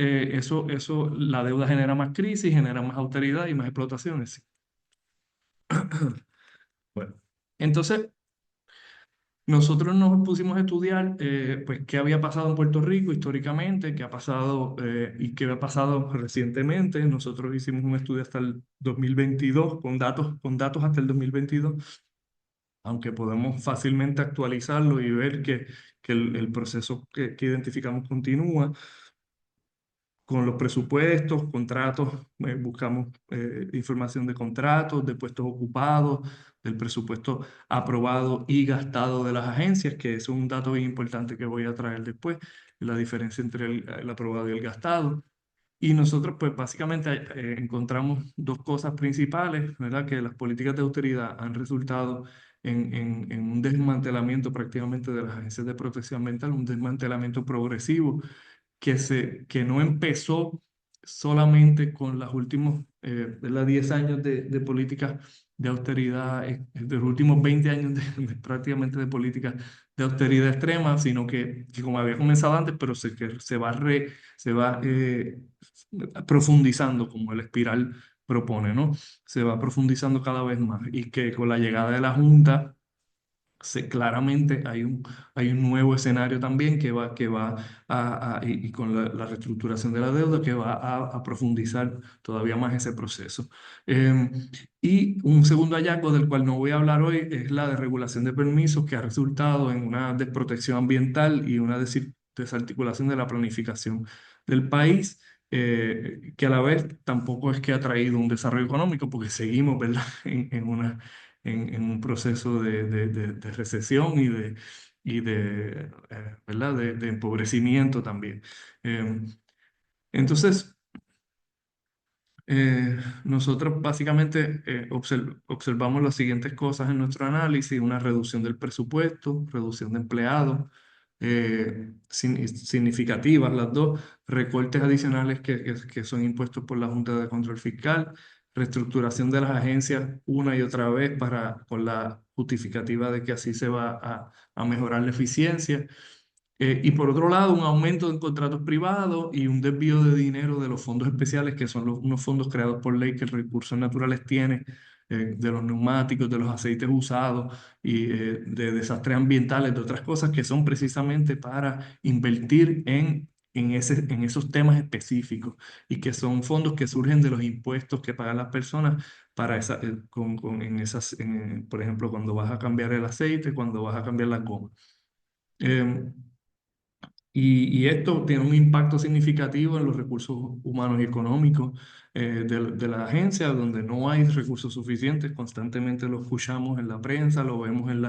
la deuda genera más crisis, genera más austeridad y más explotaciones. Bueno, entonces nosotros nos pusimos a estudiar, pues, qué había pasado en Puerto Rico históricamente, qué ha pasado, y qué ha pasado recientemente. Nosotros hicimos un estudio hasta el 2022, con datos hasta el 2022, aunque podemos fácilmente actualizarlo y ver que el proceso que identificamos continúa con los presupuestos, contratos, buscamos información de contratos, de puestos ocupados, del presupuesto aprobado y gastado de las agencias, que es un dato bien importante que voy a traer después, la diferencia entre el aprobado y el gastado. Y nosotros, pues básicamente encontramos dos cosas principales, ¿verdad? Que las políticas de austeridad han resultado en un desmantelamiento prácticamente de las agencias de protección ambiental, un desmantelamiento progresivo que no empezó solamente con los últimos, ¿verdad? 10 años de políticas de austeridad, de los últimos 20 años prácticamente de políticas de austeridad extrema, sino que como había comenzado antes, pero que se va profundizando como el espiral propone, ¿no? Se va profundizando cada vez más y que con la llegada de la Junta claramente hay un nuevo escenario también que va y con la reestructuración de la deuda que va a profundizar todavía más ese proceso. Eh, y un segundo hallazgo del cual no voy a hablar hoy es la desregulación de permisos que ha resultado en una desprotección ambiental y una desarticulación de la planificación del país. Que a la vez tampoco es que ha traído un desarrollo económico, porque seguimos, ¿verdad? En un proceso de recesión ¿verdad? De empobrecimiento también. Eh, entonces, nosotros básicamente observamos las siguientes cosas en nuestro análisis: una reducción del presupuesto, reducción de empleados, significativas las dos, recortes adicionales que son impuestos por la Junta de Control Fiscal, reestructuración de las agencias una y otra vez con la justificativa de que así se va a mejorar la eficiencia. Y por otro lado, un aumento en contratos privados y un desvío de dinero de los fondos especiales, que son unos fondos creados por ley que Recursos Naturales tiene, de los neumáticos, de los aceites usados y de desastres ambientales, de otras cosas que son precisamente para invertir en esos temas específicos y que son fondos que surgen de los impuestos que pagan las personas para por ejemplo, cuando vas a cambiar el aceite, cuando vas a cambiar la goma. Y esto tiene un impacto significativo en los recursos humanos y económicos de la agencia, donde no hay recursos suficientes. Constantemente lo escuchamos en la prensa, lo vemos en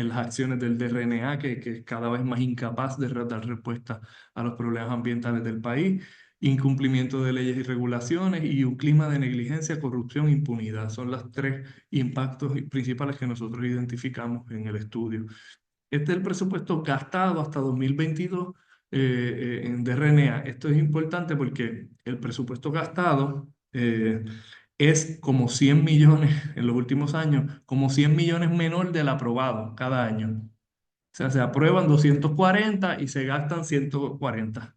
las acciones del DRNA, que es cada vez más incapaz de dar respuesta a los problemas ambientales del país, incumplimiento de leyes y regulaciones y un clima de negligencia, corrupción e impunidad. Son los tres impactos principales que nosotros identificamos en el estudio. Este es el presupuesto gastado hasta 2022 en DRNA. Esto es importante porque el presupuesto gastado es como 100 millones en los últimos años, como 100 millones menor del aprobado cada año. O sea, se aprueban 240 y se gastan 140.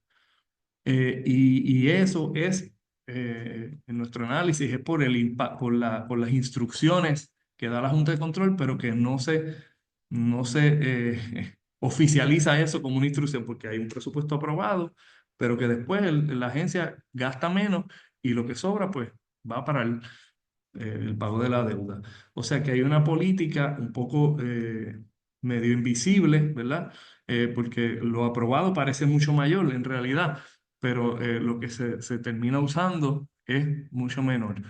Y eso es, en nuestro análisis, es por las instrucciones que da la Junta de Control, pero que no se oficializa eso como una instrucción, porque hay un presupuesto aprobado, pero que después la agencia gasta menos y lo que sobra, pues, va para el pago de la deuda. O sea que hay una política un poco medio invisible, ¿verdad? Porque lo aprobado parece mucho mayor en realidad, pero lo que se termina usando es mucho menor.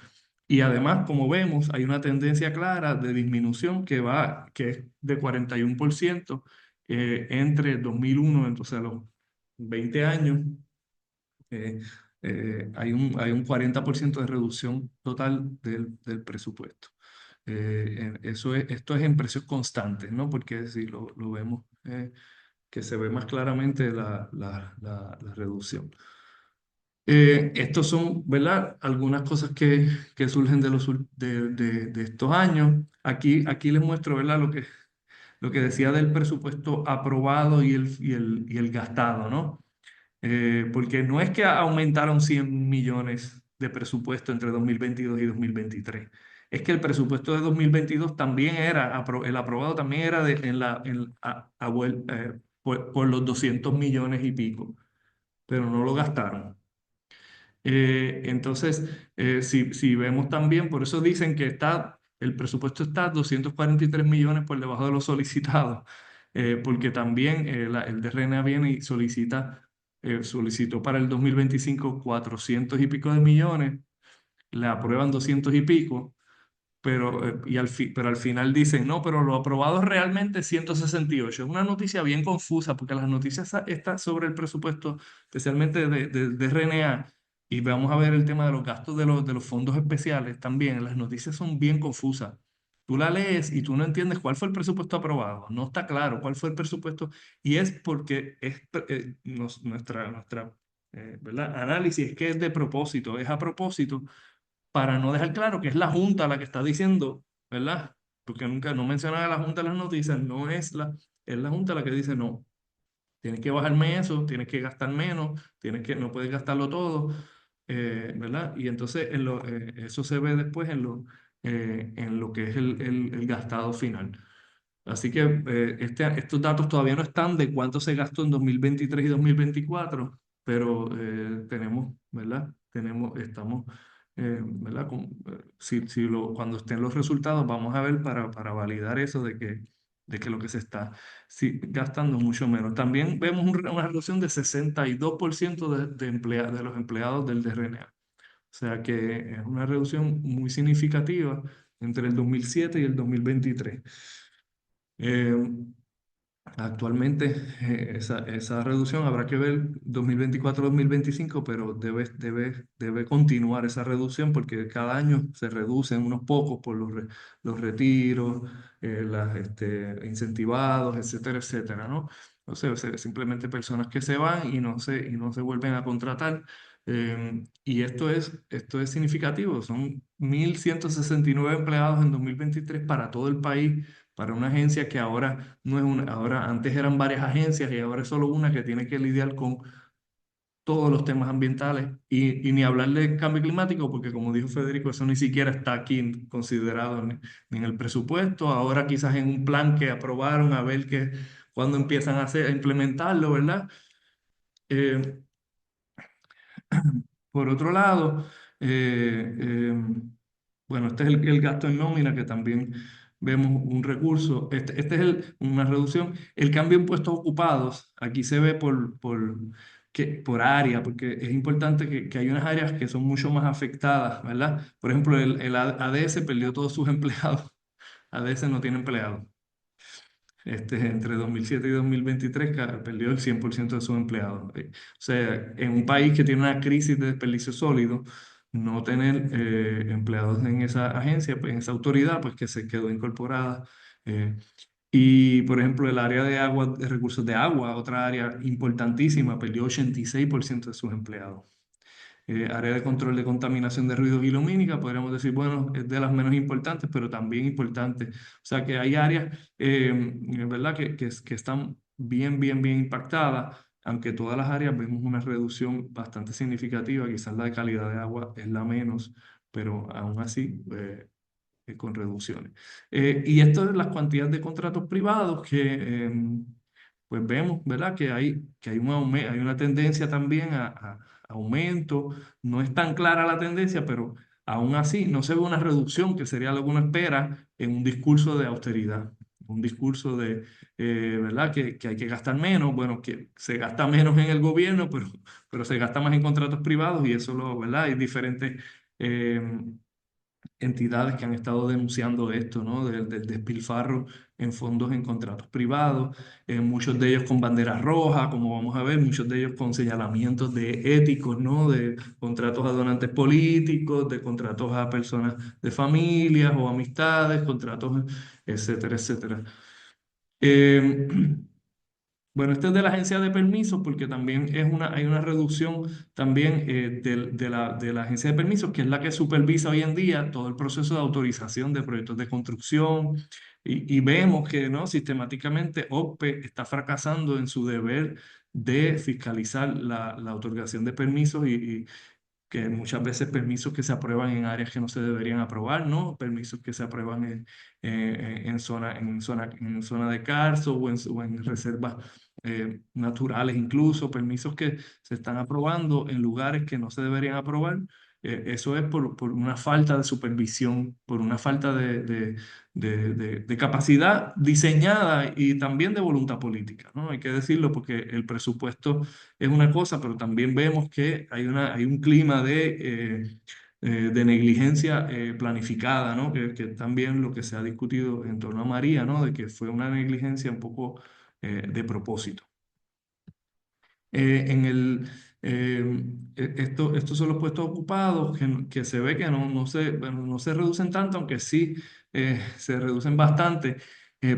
Y además, como vemos, hay una tendencia clara de disminución que es de 41% entre 2001, entonces a los 20 años, eh, hay un 40% de reducción total del presupuesto. Esto es en precios constantes, ¿no? Porque si lo vemos, que se ve más claramente la reducción. Estos son, ¿verdad? Algunas cosas que surgen de estos años. Aquí les muestro, ¿verdad? Lo que decía del presupuesto aprobado y el gastado, ¿no? Porque no es que aumentaron 100 millones de presupuesto entre 2022 y 2023. Es que el presupuesto de 2022 también el aprobado también era por los 200 millones y pico, pero no lo gastaron. Entonces, si vemos también, por eso dicen que el presupuesto está 243 millones por debajo de lo solicitado, porque también el DRNA viene y solicita solicitó para el 2025 400 y pico de millones, le aprueban 200 y pico, pero al final dicen, no, pero lo aprobado es realmente 168. Es una noticia bien confusa porque las noticias están sobre el presupuesto, especialmente de RNA, y vamos a ver el tema de los gastos de los fondos especiales también. Las noticias son bien confusas. Tú la lees y tú no entiendes cuál fue el presupuesto aprobado. No está claro cuál fue el presupuesto y es porque nuestra ¿verdad? Análisis es que es de propósito, es a propósito para no dejar claro que es la Junta la que está diciendo, ¿verdad? Porque nunca no menciona a la Junta en las noticias, no es la Junta la que dice no. Tienes que bajarme eso, tienes que gastar menos, no puedes gastarlo todo, ¿verdad? Y entonces eso se ve después en lo que es el gastado final. Así que estos datos todavía no están de cuánto se gastó en 2023 y 2024, pero tenemos, ¿verdad? Estamos, ¿verdad? Cuando estén los resultados, vamos a ver para validar eso de que lo que se está gastando es mucho menos. También vemos una reducción de 62% de los empleados del DRNA. O sea que es una reducción muy significativa entre el 2007 y el 2023. Eh, Actualmente, esa reducción habrá que ver 2024-2025, pero debe continuar esa reducción porque cada año se reducen unos pocos por los retiros, incentivados, etcétera, etcétera, ¿no? O sea, simplemente personas que se van y no se vuelven a contratar. Y esto es significativo, son 1.169 empleados en 2023 para todo el país, para una agencia que ahora no es ahora antes eran varias agencias y ahora es solo una que tiene que lidiar con todos los temas ambientales y ni hablar de cambio climático, porque como dijo Federico, eso ni siquiera está aquí considerado ni en el presupuesto, ahora quizás en un plan que aprobaron a ver cuándo empiezan a implementarlo, ¿verdad? Eh, Por otro lado, eh, eh, bueno, este es el gasto en nómina, que también vemos un recurso. Este es una reducción. El cambio en puestos ocupados, aquí se ve por área, porque es importante que hay unas áreas que son mucho más afectadas, ¿verdad? Por ejemplo, el ADS perdió todos sus empleados. ADS no tiene empleados. Entre 2007 y 2023 perdió el 100% de sus empleados. O sea, en un país que tiene una crisis de desperdicio sólido, no tener empleados en esa agencia, pues en esa autoridad, pues que se quedó incorporada. eh, y, por ejemplo, el área de agua, de recursos de agua, otra área importantísima, perdió 86% de sus empleados. Área de control de contaminación de ruidos y lumínica, podríamos decir, bueno, es de las menos importantes, pero también importante. O sea que hay áreas, ¿verdad?, que están bien, bien, bien impactadas, aunque todas las áreas vemos una reducción bastante significativa, quizás la de calidad de agua es la menos, pero aún así, con reducciones. Y esto es las cuantidades de contratos privados pues vemos, ¿verdad? Hay una tendencia también a aumento. No es tan clara la tendencia, pero aún así no se ve una reducción, que sería lo que uno espera en un discurso de austeridad. Un discurso ¿verdad? Que hay que gastar menos. Bueno, que se gasta menos en el gobierno, pero se gasta más en contratos privados y eso ¿verdad? Hay diferentes eh, entidades que han estado denunciando esto, ¿no? Del despilfarro en fondos en contratos privados, muchos de ellos con banderas rojas, como vamos a ver, muchos de ellos con señalamientos de éticos, ¿no? De contratos a donantes políticos, de contratos a personas de familias o amistades, contratos, etcétera, etcétera. Eh, Bueno, este es de la agencia de permisos porque también hay una reducción también de la agencia de permisos, que es la que supervisa hoy en día todo el proceso de autorización de proyectos de construcción. Y vemos que ¿no? Sistemáticamente OPE está fracasando en su deber de fiscalizar la otorgación de permisos y que muchas veces permisos que se aprueban en áreas que no se deberían aprobar, ¿no? Permisos que se aprueban en zona de carso o en reservas naturales incluso, permisos que se están aprobando en lugares que no se deberían aprobar Eso es por una falta de supervisión, por una falta de capacidad diseñada y también de voluntad política, ¿no? Hay que decirlo porque el presupuesto es una cosa, pero también vemos que hay un clima de negligencia planificada, ¿no? Que también lo que se ha discutido en torno a María, ¿no? De que fue una negligencia un poco de propósito. En el, estos son los puestos ocupados que se ve que bueno, no se reducen tanto, aunque sí se reducen bastante,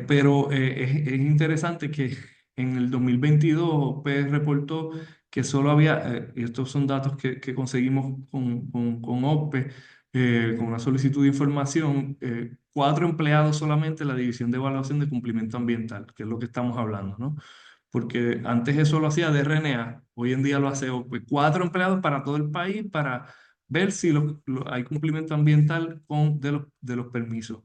pero es interesante que en el 2022 OPE reportó que solo había, y estos son datos que conseguimos con OPE, con una solicitud de información, 4 empleados solamente en la División de Evaluación de Cumplimiento Ambiental, que es lo que estamos hablando, ¿no? Porque antes eso lo hacía DRNA, hoy en día lo hace OPE. 4 empleados para todo el país para ver si hay cumplimiento ambiental de los permisos.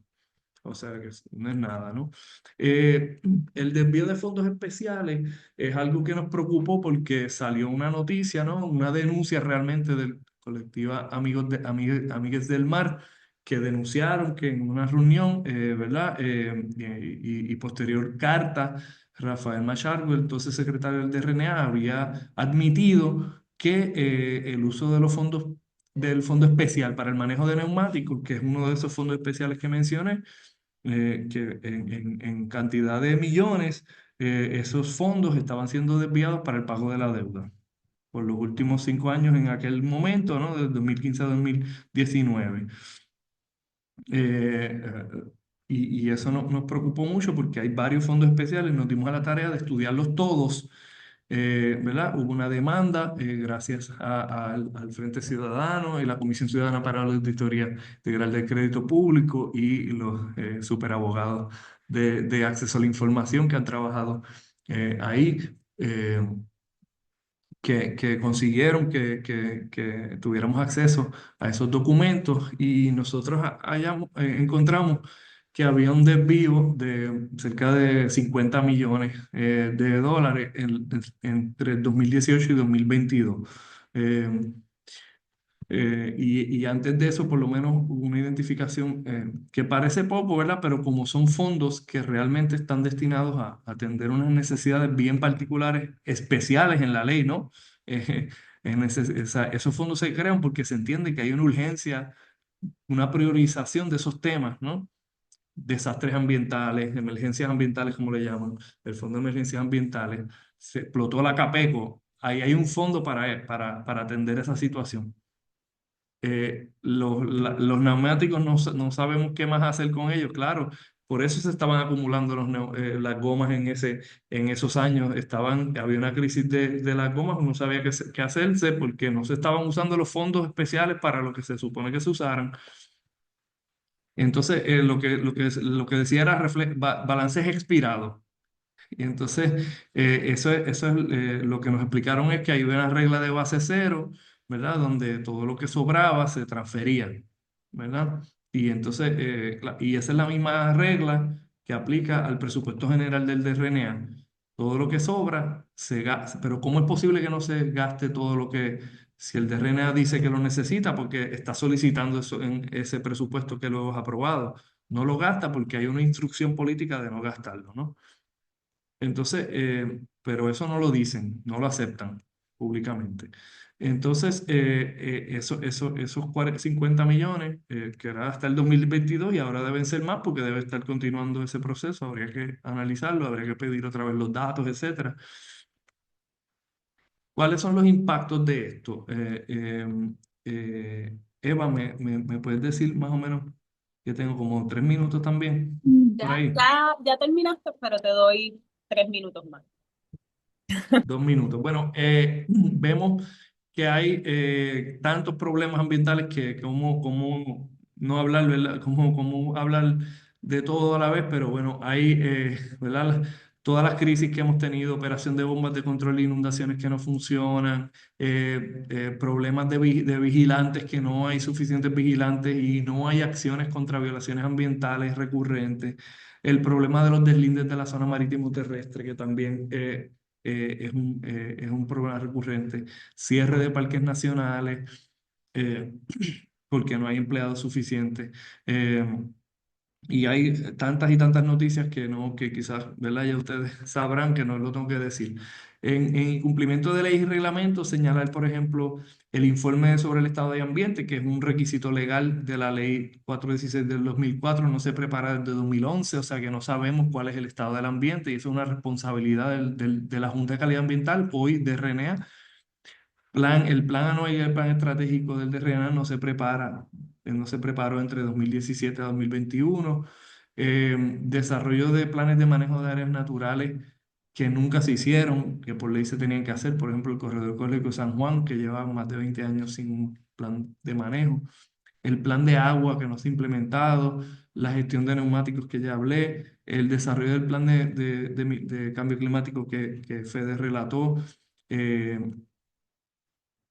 O sea que no es nada, ¿no? Eh, el desvío de fondos especiales es algo que nos preocupó porque salió una noticia, ¿no? Una denuncia realmente del colectiva Amigues del Mar, que denunciaron que en una reunión, ¿verdad? Y posterior carta, Rafael Machargo, entonces secretario del DRNA, había admitido que el uso de los fondos del Fondo Especial para el Manejo de Neumáticos, que es uno de esos fondos especiales que mencioné, que en cantidad de millones, esos fondos estaban siendo desviados para el pago de la deuda por los últimos 5 años en aquel momento, ¿no? De 2015 a 2019. Eh, eh, y eso nos preocupó mucho porque hay varios fondos especiales, nos dimos a la tarea de estudiarlos todos, ¿verdad? Hubo una demanda gracias al Frente Ciudadano y la Comisión Ciudadana para la Auditoría Integral del Crédito Público y los superabogados de acceso a la información que han trabajado ahí. Que consiguieron que tuviéramos acceso a esos documentos y nosotros encontramos que había un desvío de cerca de 50 millones de dólares entre 2018 y 2022. Eh, y antes de eso, por lo menos, hubo una identificación que parece poco, ¿verdad? Pero como son fondos que realmente están destinados a atender unas necesidades bien particulares, especiales en la ley, ¿no? Eh, esos fondos se crean porque se entiende que hay una urgencia, una priorización de esos temas, ¿no? Desastres ambientales, emergencias ambientales, como le llaman, el Fondo de Emergencias Ambientales. Se explotó la Capeco. Ahí hay un fondo para atender esa situación. Los neumáticos no sabemos qué más hacer con ellos, claro. Por eso se estaban acumulando las gomas en esos años. Había una crisis de las gomas, no sabía qué hacerse porque no se estaban usando los fondos especiales para lo que se supone que se usaran. Entonces, lo que decía era balances expirados. Y entonces, lo que nos explicaron es que hay una regla de base cero, ¿verdad? Donde todo lo que sobraba se transfería, ¿verdad? Y entonces, y esa es la misma regla que aplica al presupuesto general del DRNA. Todo lo que sobra se gasta, pero ¿cómo es posible que no se gaste todo si el DRNA dice que lo necesita porque está solicitando eso en ese presupuesto que luego es aprobado? No lo gasta porque hay una instrucción política de no gastarlo, ¿no? Entonces, pero eso no lo dicen, no lo aceptan públicamente. Entonces, esos 50 millones, que era hasta el 2022 y ahora deben ser más porque debe estar continuando ese proceso, habría que analizarlo, habría que pedir otra vez los datos, etcétera. ¿Cuáles son los impactos de esto? Eva, ¿me puedes decir más o menos que tengo como 3 minutos también por Ya, ahí? ya terminaste, pero te doy 3 minutos más. 2 minutos. Bueno, vemos que hay tantos problemas ambientales que como no hablar, ¿verdad? Como hablar de todo a la vez, pero bueno, hay, ¿verdad? Todas las crisis que hemos tenido, operación de bombas de control de inundaciones que no funcionan, problemas de vigilantes que no hay suficientes vigilantes y no hay acciones contra violaciones ambientales recurrentes, el problema de los deslindes de la zona marítimo terrestre que también es un problema recurrente, cierre de parques nacionales, eh, porque no hay empleados suficientes. Eh, y hay tantas y tantas noticias que no, que quizás, ¿verdad? Ya ustedes sabrán que no lo tengo que decir. En incumplimiento de leyes y reglamentos, señalar, por ejemplo, el informe sobre el estado de ambiente, que es un requisito legal de la ley 416 del 2004, no se prepara desde 2011, o sea que no sabemos cuál es el estado del ambiente y eso es una responsabilidad de la Junta de Calidad Ambiental, hoy de RNA. El plan anual y el plan estratégico del DRNA no se preparó entre 2017 a 2021. Desarrollo de planes de manejo de áreas naturales que nunca se hicieron, que por ley se tenían que hacer, por ejemplo, el Corredor Ecológico de San Juan, que lleva más de 20 años sin un plan de manejo, el plan de agua que no se ha implementado, la gestión de neumáticos que ya hablé, el desarrollo del plan de cambio climático que Fede relató. eh,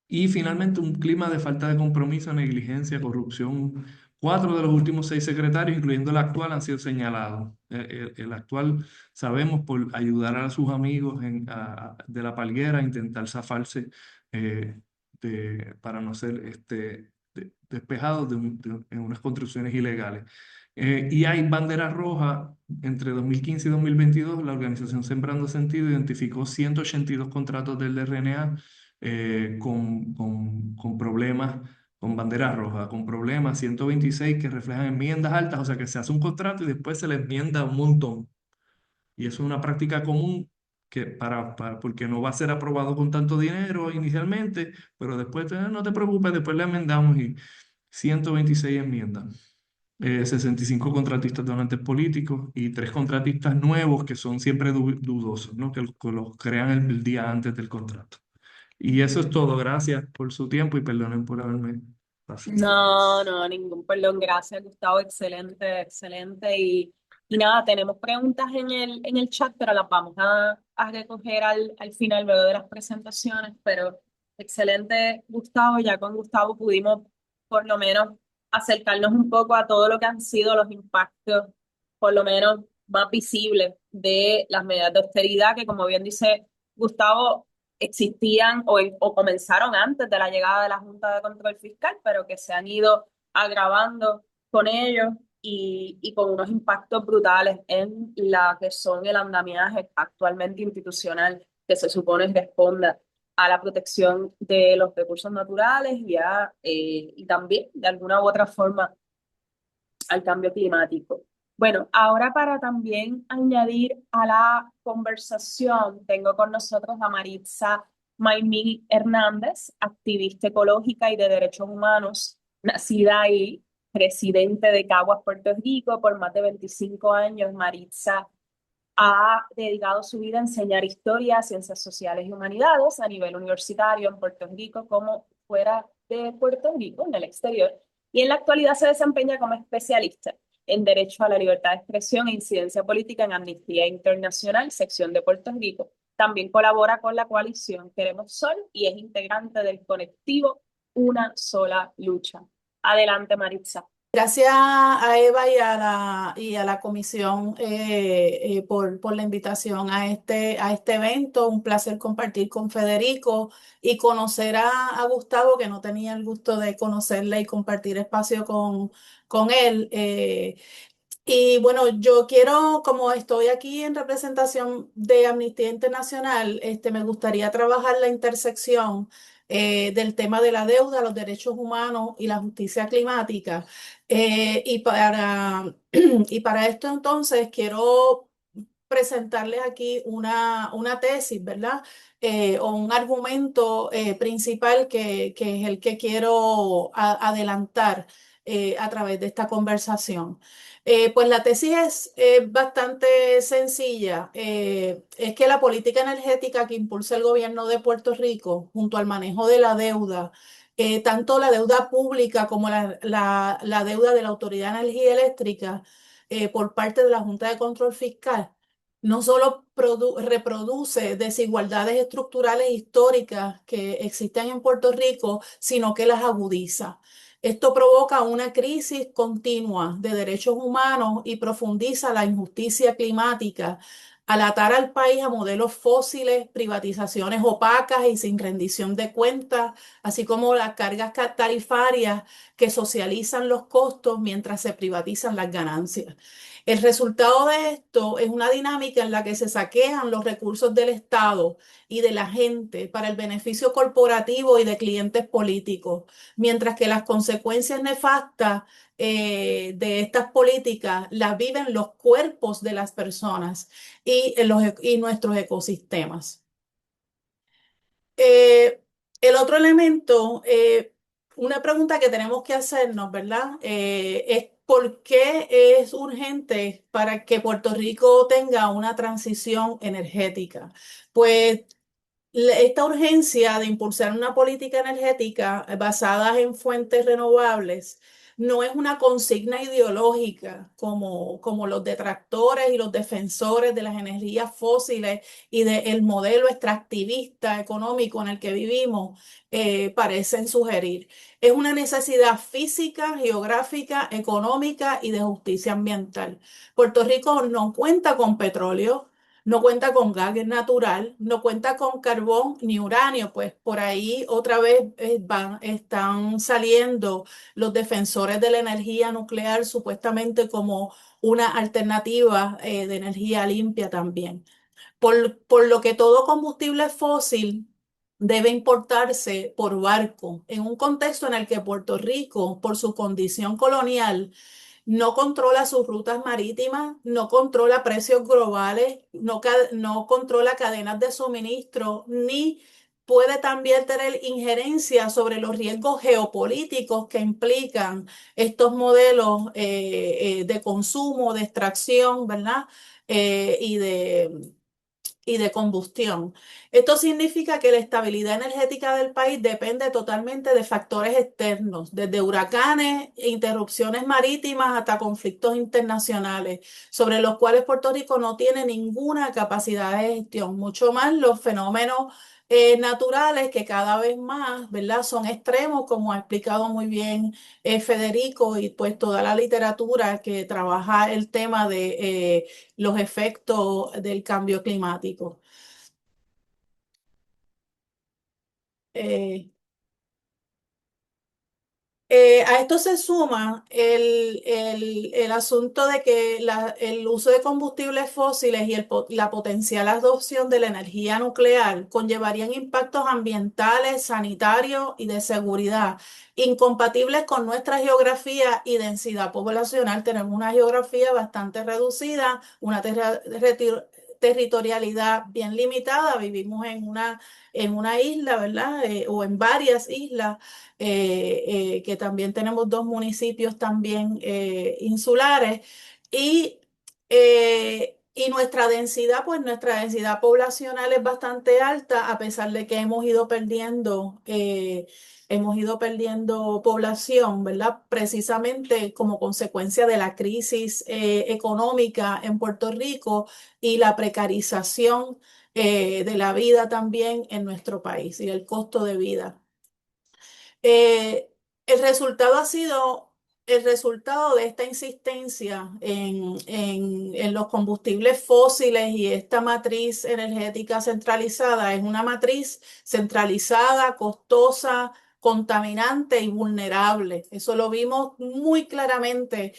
y finalmente, un clima de falta de compromiso, negligencia, corrupción. Cuatro de los últimos seis secretarios, incluyendo el actual, han sido señalados. El actual, sabemos, por ayudar a sus amigos de la palguera a intentar zafarse eh, para no ser despejados en unas construcciones ilegales. Y hay banderas rojas. Entre 2015 y 2022, la organización Sembrando Sentido identificó 182 contratos del RNA con problemas, con banderas rojas, con problemas, 126 que reflejan enmiendas altas, o sea que se hace un contrato y después se le enmienda un montón. Y eso es una práctica común porque no va a ser aprobado con tanto dinero inicialmente, pero después no te preocupes, después le enmendamos y 126 enmiendas. 65 contratistas donantes políticos y 3 contratistas nuevos que son siempre dudosos, ¿no? Que los crean el día antes del contrato. Y eso es todo. Gracias por su tiempo y perdonen por haberme pasado. No, no, ningún perdón. Gracias, Gustavo. Excelente, excelente. Y nada, tenemos preguntas en el chat, pero las vamos a recoger al final, luego de las presentaciones. Pero excelente, Gustavo. Ya con Gustavo pudimos por lo menos acercarnos un poco a todo lo que han sido los impactos, por lo menos más visibles de las medidas de austeridad, que como bien dice Gustavo, existían o comenzaron antes de la llegada de la Junta de Control Fiscal, pero que se han ido agravando con ellos y con unos impactos brutales en la que son el andamiaje actualmente institucional que se supone responda a la protección de los recursos naturales y también de alguna u otra forma al cambio climático. Bueno, ahora para también añadir a la conversación, tengo con nosotros a Maritza Maimí Hernández, activista ecológica y de derechos humanos, nacida ahí, presidente de Caguas, Puerto Rico, por más de 25 años. Maritza ha dedicado su vida a enseñar historia, ciencias sociales y humanidades a nivel universitario en Puerto Rico como fuera de Puerto Rico, en el exterior, y en la actualidad se desempeña como especialista en Derecho a la Libertad de Expresión e Incidencia Política en Amnistía Internacional, sección de Puerto Rico. También colabora con la coalición Queremos Sol y es integrante del colectivo Una Sola Lucha. Adelante, Maritza. Gracias a Eva y a la comisión por la invitación a este evento. Un placer compartir con Federico y conocer a Gustavo, que no tenía el gusto de conocerle y compartir espacio con él. Y bueno, yo quiero, como estoy aquí en representación de Amnistía Internacional, me gustaría trabajar la intersección del tema de la deuda, los derechos humanos y la justicia climática. Y para esto entonces quiero presentarles aquí una tesis, ¿verdad? O un argumento principal que es el que quiero adelantar a través de esta conversación. Pues la tesis es bastante sencilla. Es que la política energética que impulsa el gobierno de Puerto Rico junto al manejo de la deuda, tanto la deuda pública como la deuda de la Autoridad de Energía Eléctrica por parte de la Junta de Control Fiscal, no solo reproduce desigualdades estructurales históricas que existen en Puerto Rico, sino que las agudiza. Esto provoca una crisis continua de derechos humanos y profundiza la injusticia climática, al atar al país a modelos fósiles, privatizaciones opacas y sin rendición de cuentas, así como las cargas tarifarias que socializan los costos mientras se privatizan las ganancias. El resultado de esto es una dinámica en la que se saquean los recursos del Estado y de la gente para el beneficio corporativo y de clientes políticos, mientras que las consecuencias nefastas de estas políticas las viven los cuerpos de las personas y nuestros ecosistemas. El otro elemento, una pregunta que tenemos que hacernos, ¿verdad? Es ¿por qué es urgente para que Puerto Rico tenga una transición energética? Pues esta urgencia de impulsar una política energética basada en fuentes renovables no es una consigna ideológica como los detractores y los defensores de las energías fósiles y del modelo extractivista económico en el que vivimos parecen sugerir. Es una necesidad física, geográfica, económica y de justicia ambiental. Puerto Rico no cuenta con petróleo, no cuenta con gas natural, no cuenta con carbón ni uranio, pues por ahí otra vez están saliendo los defensores de la energía nuclear supuestamente como una alternativa de energía limpia también. Por lo que todo combustible fósil debe importarse por barco, en un contexto en el que Puerto Rico, por su condición colonial, no controla sus rutas marítimas, no controla precios globales, no controla cadenas de suministro, ni puede también tener injerencia sobre los riesgos geopolíticos que implican estos modelos de consumo, de extracción, ¿verdad? Eh, y de, y de combustión. Esto significa que la estabilidad energética del país depende totalmente de factores externos, desde huracanes, interrupciones marítimas hasta conflictos internacionales, sobre los cuales Puerto Rico no tiene ninguna capacidad de gestión, mucho más los fenómenos naturales que cada vez más, ¿verdad? Son extremos, como ha explicado muy bien Federico y pues toda la literatura que trabaja el tema de los efectos del cambio climático. Eh, a esto se suma el asunto de que el uso de combustibles fósiles y la potencial adopción de la energía nuclear conllevarían impactos ambientales, sanitarios y de seguridad incompatibles con nuestra geografía y densidad poblacional. Tenemos una geografía bastante reducida, una territorialidad bien limitada, vivimos en una isla, ¿verdad? O en varias islas que también tenemos dos municipios también insulares y nuestra densidad, pues nuestra densidad poblacional es bastante alta a pesar de que hemos ido perdiendo población, ¿verdad? Precisamente como consecuencia de la crisis económica en Puerto Rico y la precarización de la vida también en nuestro país y el costo de vida. Eh, el resultado ha sido el resultado de esta insistencia en los combustibles fósiles y esta matriz energética centralizada es una matriz centralizada, costosa, contaminante y vulnerable. Eso lo vimos muy claramente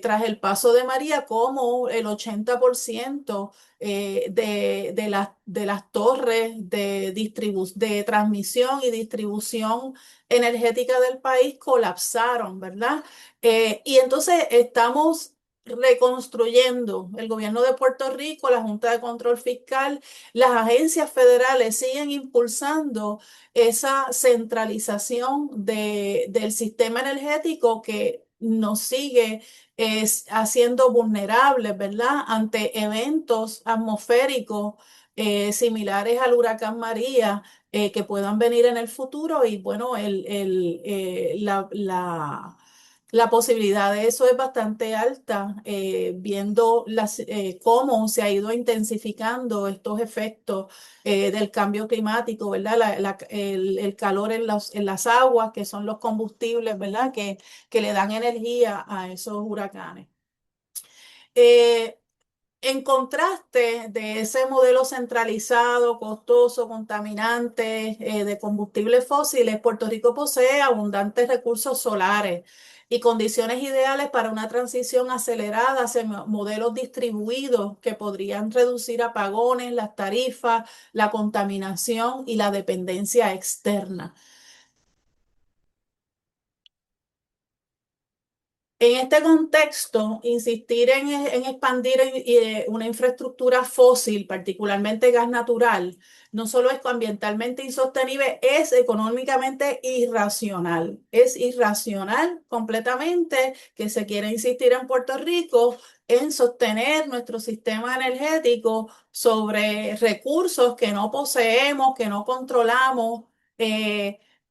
tras el paso de María, como el 80% de las torres de transmisión y distribución energética del país colapsaron, ¿verdad? Y entonces estamos reconstruyendo el gobierno de Puerto Rico, la Junta de Control Fiscal, las agencias federales siguen impulsando esa centralización del sistema energético que nos sigue haciendo vulnerables, ¿verdad? Ante eventos atmosféricos similares al huracán María que puedan venir en el futuro y bueno, la posibilidad de eso es bastante alta, viendo cómo se ha ido intensificando estos efectos del cambio climático, ¿verdad? El calor en las aguas, que son los combustibles, ¿verdad? Que le dan energía a esos huracanes. Eh, En contraste de ese modelo centralizado, costoso, contaminante, de combustibles fósiles, Puerto Rico posee abundantes recursos solares y condiciones ideales para una transición acelerada hacia modelos distribuidos que podrían reducir apagones, las tarifas, la contaminación y la dependencia externa. En este contexto, insistir en expandir una infraestructura fósil, particularmente gas natural, no solo es ambientalmente insostenible, es económicamente irracional. Es irracional completamente que se quiera insistir en Puerto Rico en sostener nuestro sistema energético sobre recursos que no poseemos, que no controlamos.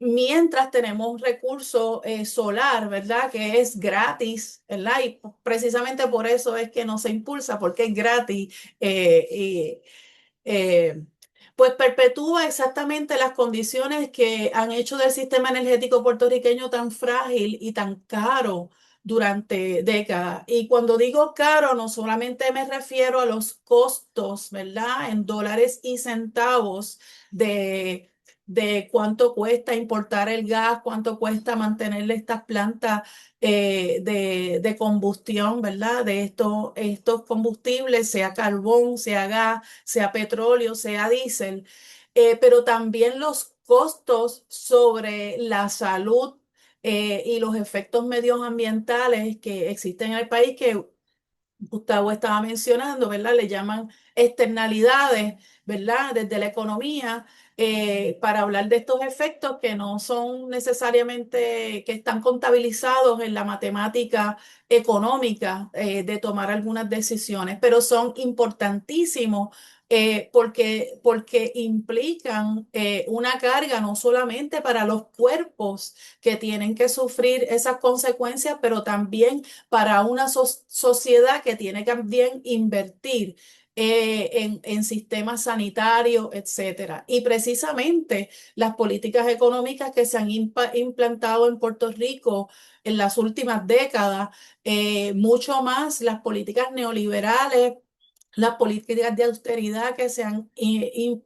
Mientras tenemos recurso solar, ¿verdad? Que es gratis, ¿verdad? Y precisamente por eso es que no se impulsa, porque es gratis. Y, eh, pues perpetúa exactamente las condiciones que han hecho del sistema energético puertorriqueño tan frágil y tan caro durante décadas. Y cuando digo caro, no solamente me refiero a los costos, ¿verdad? En dólares y centavos de cuánto cuesta importar el gas, cuánto cuesta mantener estas plantas de combustión, ¿verdad? De estos combustibles, sea carbón, sea gas, sea petróleo, sea diésel, pero también los costos sobre la salud y los efectos medioambientales que existen en el país, que Gustavo estaba mencionando, ¿verdad? Le llaman externalidades, ¿verdad? Desde la economía, para hablar de estos efectos que no son necesariamente, que están contabilizados en la matemática económica, de tomar algunas decisiones, pero son importantísimos. Porque implican una carga no solamente para los cuerpos que tienen que sufrir esas consecuencias, pero también para una sociedad que tiene que también invertir en sistemas sanitarios, etcétera. Y precisamente las políticas económicas que se han implantado en Puerto Rico en las últimas décadas, mucho más las políticas neoliberales, las políticas de austeridad que se han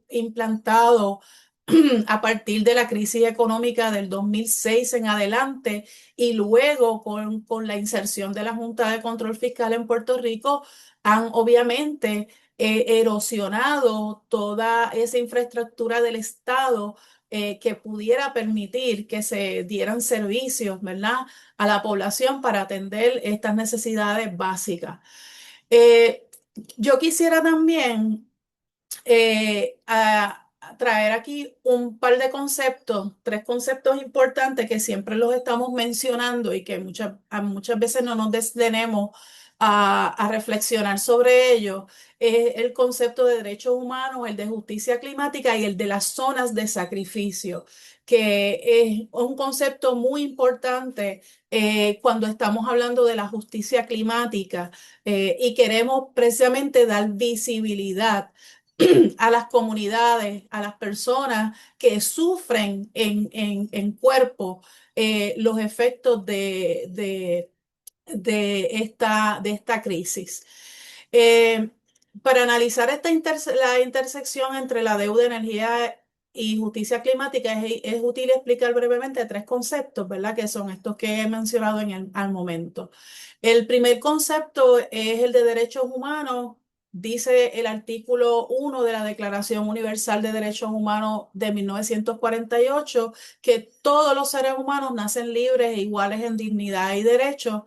implantado a partir de la crisis económica del 2006 en adelante, y luego con la inserción de la Junta de Control Fiscal en Puerto Rico, han obviamente erosionado toda esa infraestructura del Estado, que pudiera permitir que se dieran servicios, ¿verdad?, a la población para atender estas necesidades básicas. Eh, yo quisiera también a traer aquí un par de conceptos, tres conceptos importantes que siempre los estamos mencionando y que muchas veces no nos detenemos a reflexionar sobre ellos. El concepto de derechos humanos, el de justicia climática y el de las zonas de sacrificio, que es un concepto muy importante cuando estamos hablando de la justicia climática, y queremos precisamente dar visibilidad a las comunidades, a las personas que sufren en cuerpo los efectos de esta crisis. Eh, para analizar la intersección entre la deuda, energía y justicia climática, es útil explicar brevemente tres conceptos, ¿verdad? Que son estos que he mencionado al momento. El primer concepto es el de derechos humanos. Dice el artículo 1 de la Declaración Universal de Derechos Humanos de 1948 que todos los seres humanos nacen libres e iguales en dignidad y derechos,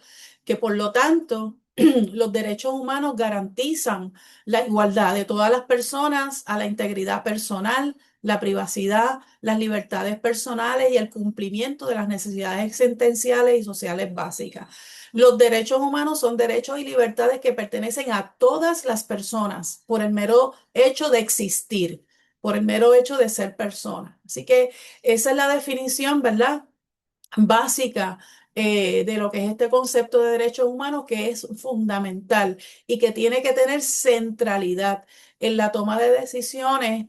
que por lo tanto los derechos humanos garantizan la igualdad de todas las personas a la integridad personal, la privacidad, las libertades personales y el cumplimiento de las necesidades existenciales y sociales básicas. Los derechos humanos son derechos y libertades que pertenecen a todas las personas por el mero hecho de existir, por el mero hecho de ser personas. Así que esa es la definición, ¿verdad?, básica de lo que es este concepto de derechos humanos, que es fundamental y que tiene que tener centralidad en la toma de decisiones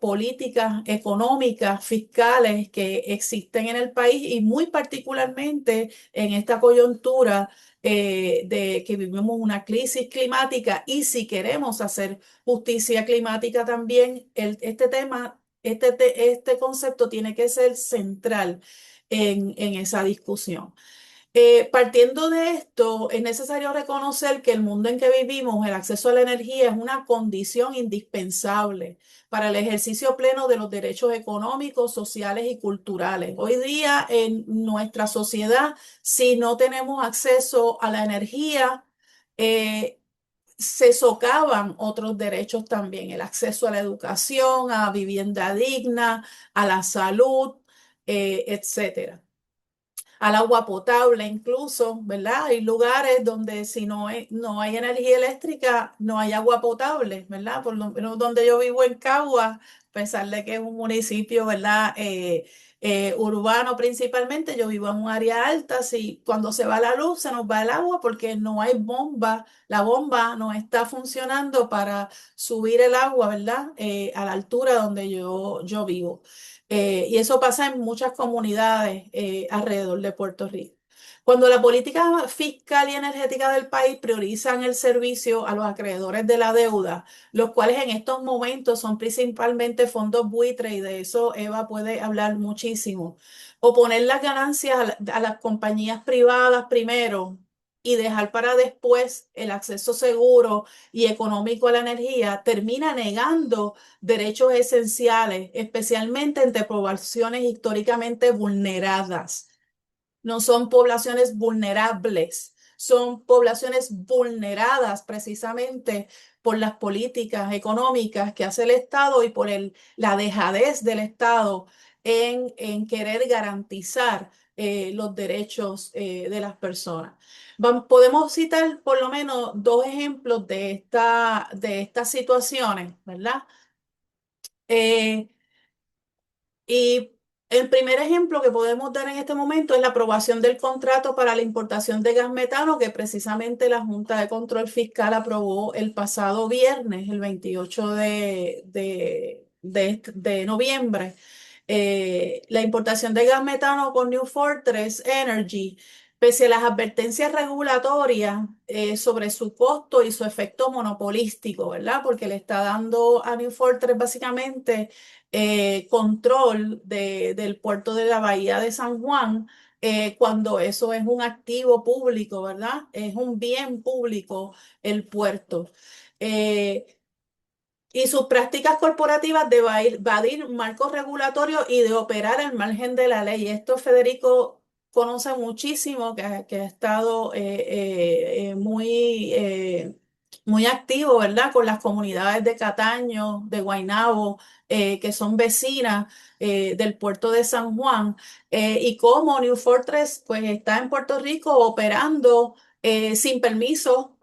políticas económicas, fiscales que existen en el país y muy particularmente en esta coyuntura de que vivimos una crisis climática y si queremos hacer justicia climática también, este tema, este concepto tiene que ser central en esa discusión. Partiendo de esto, es necesario reconocer que el mundo en que vivimos, el acceso a la energía es una condición indispensable para el ejercicio pleno de los derechos económicos, sociales y culturales. Hoy día en nuestra sociedad, si no tenemos acceso a la energía, eh, se socavan otros derechos también, el acceso a la educación, a vivienda digna, a la salud, etcétera, al agua potable incluso, ¿verdad? Hay lugares donde si no hay energía eléctrica, no hay agua potable, ¿verdad? Por lo menos donde yo vivo en Cagua, a pesar de que es un municipio, ¿verdad? Urbano principalmente, yo vivo en un área alta, si cuando se va la luz se nos va el agua porque no hay bomba, la bomba no está funcionando para subir el agua, ¿verdad? A la altura donde yo vivo. Y eso pasa en muchas comunidades alrededor de Puerto Rico. Cuando la política fiscal y energética del país priorizan el servicio a los acreedores de la deuda, los cuales en estos momentos son principalmente fondos buitre, y de eso Eva puede hablar muchísimo, o poner las ganancias a las compañías privadas primero y dejar para después el acceso seguro y económico a la energía, termina negando derechos esenciales, especialmente entre poblaciones históricamente vulneradas. No son poblaciones vulnerables, son poblaciones vulneradas precisamente por las políticas económicas que hace el Estado y por la dejadez del Estado en querer garantizar los derechos de las personas. Podemos citar por lo menos dos ejemplos de estas situaciones, ¿verdad? Eh, y el primer ejemplo que podemos dar en este momento es la aprobación del contrato para la importación de gas metano que precisamente la Junta de Control Fiscal aprobó el pasado viernes, el 28 de noviembre. La importación de gas metano con New Fortress Energy, pese a las advertencias regulatorias sobre su costo y su efecto monopolístico, ¿verdad? Porque le está dando a New Fortress básicamente control del puerto de la Bahía de San Juan, cuando eso es un activo público, ¿verdad? Es un bien público el puerto. Y sus prácticas corporativas de evadir marcos regulatorios y de operar al margen de la ley. Esto Federico conoce muchísimo, que ha estado muy activo, ¿verdad? Con las comunidades de Cataño, de Guaynabo, que son vecinas del puerto de San Juan, y cómo New Fortress pues está en Puerto Rico operando sin permiso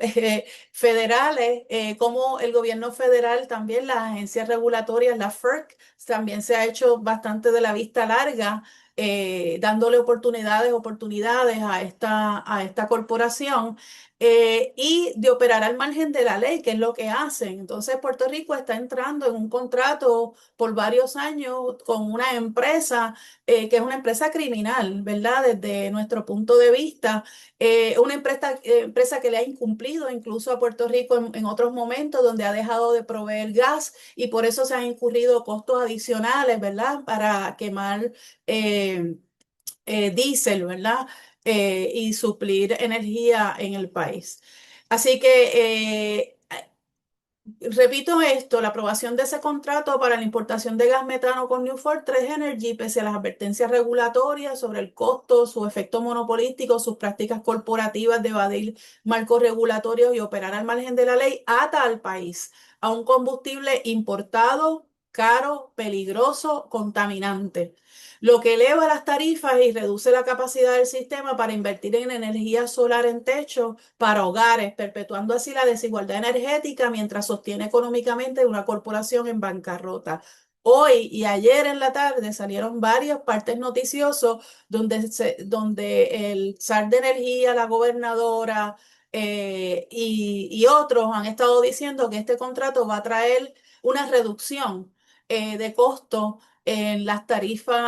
federales, como el gobierno federal, también las agencias regulatorias, la FERC, también se ha hecho bastante de la vista larga, dándole oportunidades a esta corporación. Y de operar al margen de la ley, que es lo que hacen. Entonces, Puerto Rico está entrando en un contrato por varios años con una empresa que es una empresa criminal, ¿verdad? Desde nuestro punto de vista, una empresa que le ha incumplido incluso a Puerto Rico en otros momentos donde ha dejado de proveer gas y por eso se han incurrido costos adicionales, ¿verdad? Para quemar diésel, ¿verdad? Y suplir energía en el país. Así que repito esto, la aprobación de ese contrato para la importación de gas metano con New Fortress Energy, pese a las advertencias regulatorias sobre el costo, su efecto monopolístico, sus prácticas corporativas de evadir marcos regulatorios y operar al margen de la ley, ata al país a un combustible importado, caro, peligroso, contaminante, lo que eleva las tarifas y reduce la capacidad del sistema para invertir en energía solar en techo para hogares, perpetuando así la desigualdad energética mientras sostiene económicamente una corporación en bancarrota. Hoy y ayer en la tarde salieron varios partes noticiosos donde el zar de energía, la gobernadora y otros han estado diciendo que este contrato va a traer una reducción de costo en las tarifas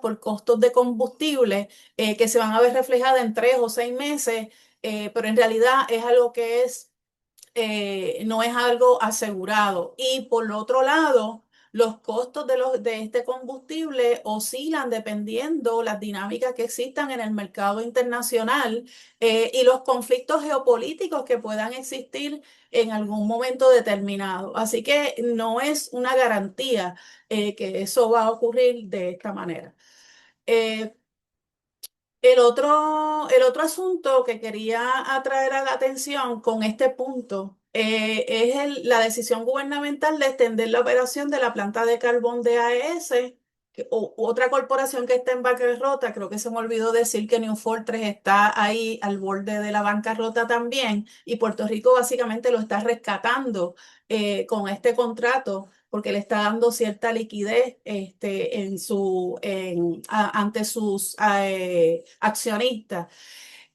por costos de combustible que se van a ver reflejadas en 3 o 6 meses, pero en realidad es algo que no es algo asegurado. Y por otro lado, los costos de este combustible oscilan dependiendo las dinámicas que existan en el mercado internacional y los conflictos geopolíticos que puedan existir en algún momento determinado. Así que no es una garantía que eso va a ocurrir de esta manera. Eh, el otro asunto que quería atraer a la atención con este punto es la decisión gubernamental de extender la operación de la planta de carbón de AES, otra corporación que está en bancarrota. Creo que se me olvidó decir que New Fortress está ahí al borde de la bancarrota también, y Puerto Rico básicamente lo está rescatando con este contrato porque le está dando cierta liquidez ante sus accionistas.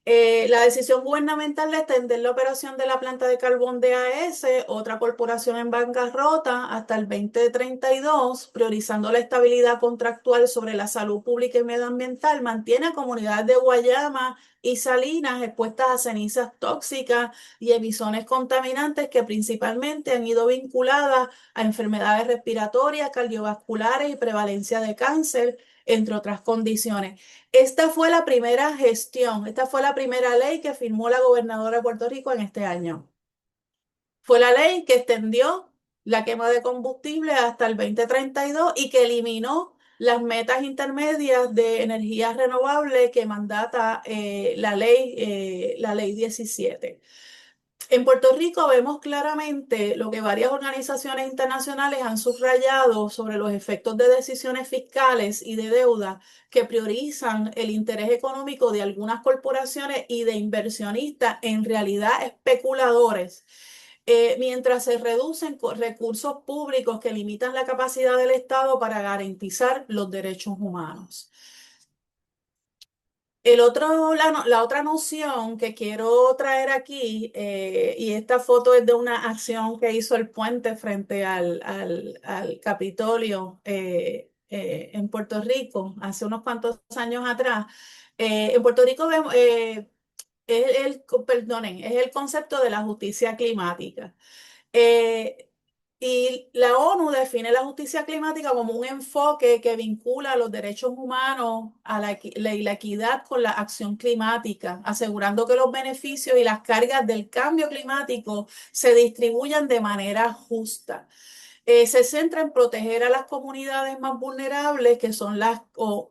La decisión gubernamental de extender la operación de la planta de carbón de AES, otra corporación en bancarrota, hasta el 2032, priorizando la estabilidad contractual sobre la salud pública y medioambiental, mantiene a comunidades de Guayama y Salinas expuestas a cenizas tóxicas y emisiones contaminantes que principalmente han ido vinculadas a enfermedades respiratorias, cardiovasculares y prevalencia de cáncer, entre otras condiciones. Esta fue la primera gestión, esta fue la primera ley que firmó la gobernadora de Puerto Rico en este año. Fue la ley que extendió la quema de combustible hasta el 2032 y que eliminó las metas intermedias de energías renovables que mandata la ley 17. En Puerto Rico vemos claramente lo que varias organizaciones internacionales han subrayado sobre los efectos de decisiones fiscales y de deuda que priorizan el interés económico de algunas corporaciones y de inversionistas, en realidad especuladores, mientras se reducen recursos públicos que limitan la capacidad del Estado para garantizar los derechos humanos. La otra noción que quiero traer aquí, y esta foto es de una acción que hizo el puente frente al Capitolio en Puerto Rico hace unos cuantos años atrás. En Puerto Rico vemos, es el concepto de la justicia climática. Eh, y la ONU define la justicia climática como un enfoque que vincula los derechos humanos y la equidad con la acción climática, asegurando que los beneficios y las cargas del cambio climático se distribuyan de manera justa. Se centra en proteger a las comunidades más vulnerables, que son las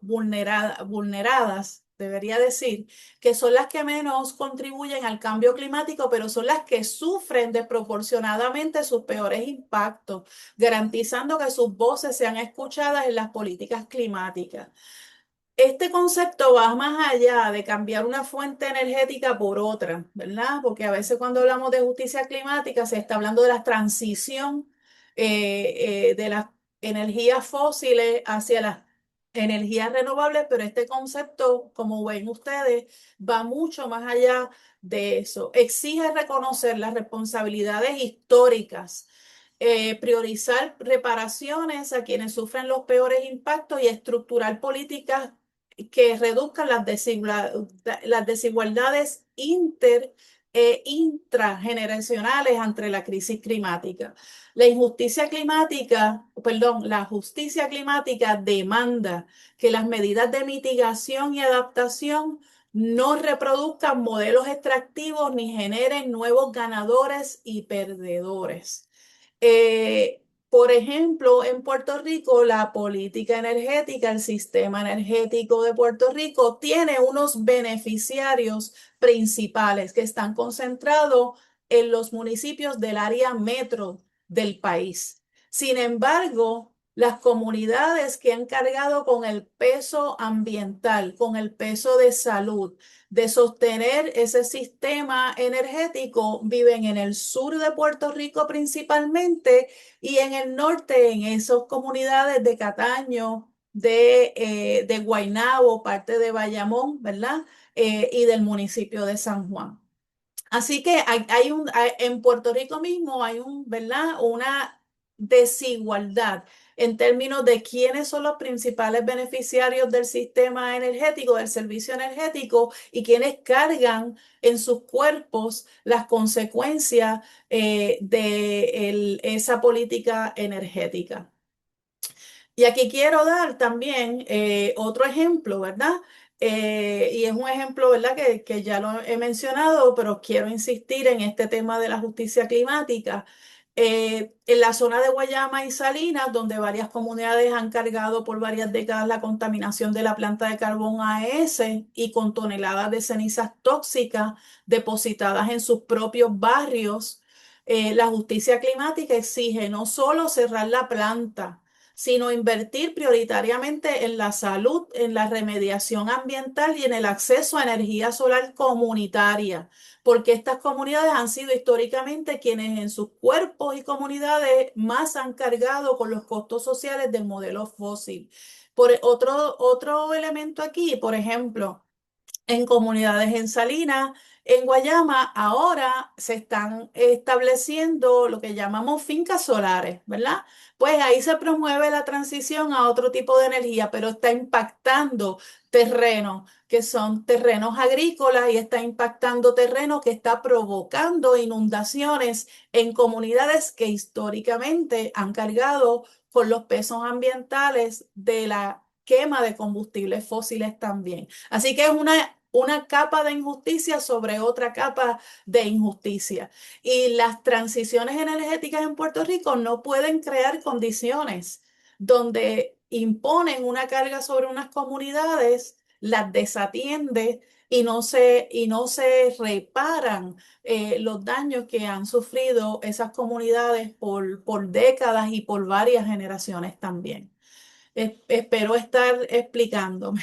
vulneradas, debería decir, que son las que menos contribuyen al cambio climático, pero son las que sufren desproporcionadamente sus peores impactos, garantizando que sus voces sean escuchadas en las políticas climáticas. Este concepto va más allá de cambiar una fuente energética por otra, ¿verdad? Porque a veces cuando hablamos de justicia climática se está hablando de la transición de las energías fósiles hacia las energías renovables, pero este concepto, como ven ustedes, va mucho más allá de eso. Exige reconocer las responsabilidades históricas, priorizar reparaciones a quienes sufren los peores impactos y estructurar políticas que reduzcan las desigualdades intrageneracionales ante la crisis climática. La justicia climática demanda que las medidas de mitigación y adaptación no reproduzcan modelos extractivos ni generen nuevos ganadores y perdedores. Por ejemplo, en Puerto Rico, la política energética, el sistema energético de Puerto Rico tiene unos beneficiarios principales que están concentrados en los municipios del área metro del país. Sin embargo, las comunidades que han cargado con el peso ambiental, con el peso de salud, de sostener ese sistema energético, viven en el sur de Puerto Rico principalmente y en el norte, en esas comunidades de Cataño, de Guaynabo, parte de Bayamón, ¿verdad? Y del municipio de San Juan. Así que en Puerto Rico mismo hay ¿verdad? desigualdad en términos de quiénes son los principales beneficiarios del sistema energético, del servicio energético, y quiénes cargan en sus cuerpos las consecuencias de esa política energética. Y aquí quiero dar también otro ejemplo, ¿verdad? Y es un ejemplo, ¿verdad? Que ya lo he mencionado, pero quiero insistir en este tema de la justicia climática. En la zona de Guayama y Salinas, donde varias comunidades han cargado por varias décadas la contaminación de la planta de carbón AES y con toneladas de cenizas tóxicas depositadas en sus propios barrios, la justicia climática exige no solo cerrar la planta, sino invertir prioritariamente en la salud, en la remediación ambiental y en el acceso a energía solar comunitaria, porque estas comunidades han sido históricamente quienes en sus cuerpos y comunidades más han cargado con los costos sociales del modelo fósil. Otro elemento aquí, por ejemplo, en comunidades en Salinas, en Guayama, ahora se están estableciendo lo que llamamos fincas solares, ¿verdad? Pues ahí se promueve la transición a otro tipo de energía, pero está impactando terrenos que son terrenos agrícolas y está impactando terrenos que está provocando inundaciones en comunidades que históricamente han cargado con los pesos ambientales de la quema de combustibles fósiles también. Así que es una capa de injusticia sobre otra capa de injusticia. Y las transiciones energéticas en Puerto Rico no pueden crear condiciones donde imponen una carga sobre unas comunidades, las desatiende y no se reparan los daños que han sufrido esas comunidades por décadas y por varias generaciones también. Espero estar explicándome.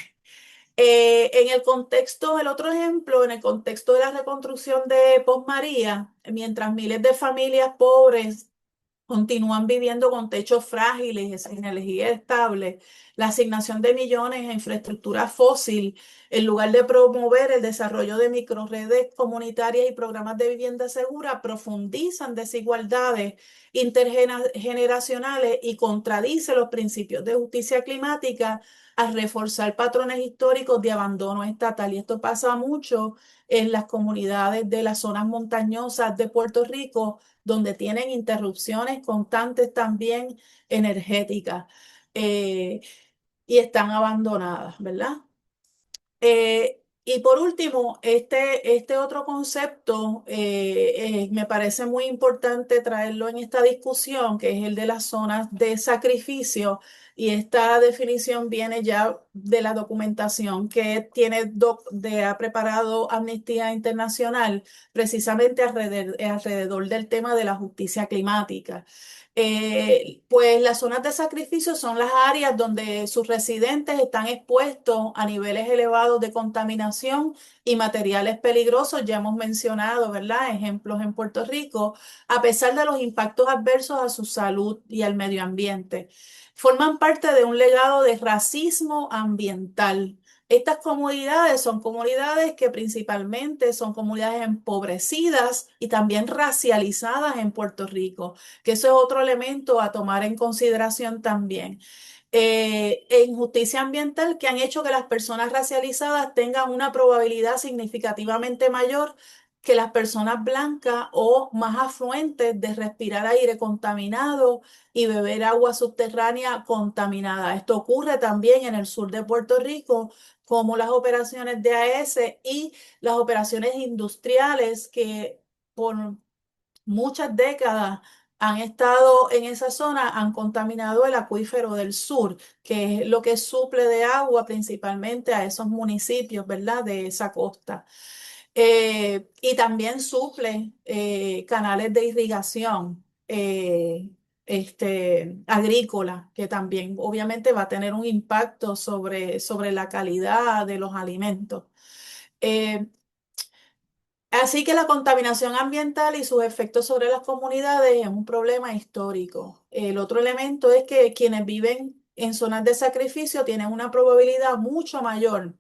En el contexto, el otro ejemplo, en el contexto de la reconstrucción de Posmaría, mientras miles de familias pobres continúan viviendo con techos frágiles y sin energía estable, la asignación de millones a infraestructura fósil, en lugar de promover el desarrollo de microredes comunitarias y programas de vivienda segura, profundizan desigualdades intergeneracionales y contradice los principios de justicia climática al reforzar patrones históricos de abandono estatal. Y esto pasa mucho en las comunidades de las zonas montañosas de Puerto Rico, donde tienen interrupciones constantes también energéticas eh, y están abandonadas, ¿verdad? Y por último, este otro concepto me parece muy importante traerlo en esta discusión, que es el de las zonas de sacrificio. Y esta definición viene ya de la documentación que ha preparado Amnistía Internacional, precisamente alrededor del tema de la justicia climática. Pues las zonas de sacrificio son las áreas donde sus residentes están expuestos a niveles elevados de contaminación y materiales peligrosos. Ya hemos mencionado, ¿verdad? Ejemplos en Puerto Rico, a pesar de los impactos adversos a su salud y al medio ambiente. Forman parte de un legado de racismo ambiental. Estas comunidades son comunidades que principalmente son comunidades empobrecidas y también racializadas en Puerto Rico, que eso es otro elemento a tomar en consideración también. Injusticia ambiental que han hecho que las personas racializadas tengan una probabilidad significativamente mayor que las personas blancas o más afluentes de respirar aire contaminado y beber agua subterránea contaminada. Esto ocurre también en el sur de Puerto Rico, como las operaciones de AES y las operaciones industriales que por muchas décadas han estado en esa zona, han contaminado el acuífero del sur, que es lo que suple de agua principalmente a esos municipios, ¿verdad? De esa costa. Y también suple canales de irrigación agrícola, que también obviamente va a tener un impacto sobre la calidad de los alimentos. Eh, Así que la contaminación ambiental y sus efectos sobre las comunidades es un problema histórico. El otro elemento es que quienes viven en zonas de sacrificio tienen una probabilidad mucho mayor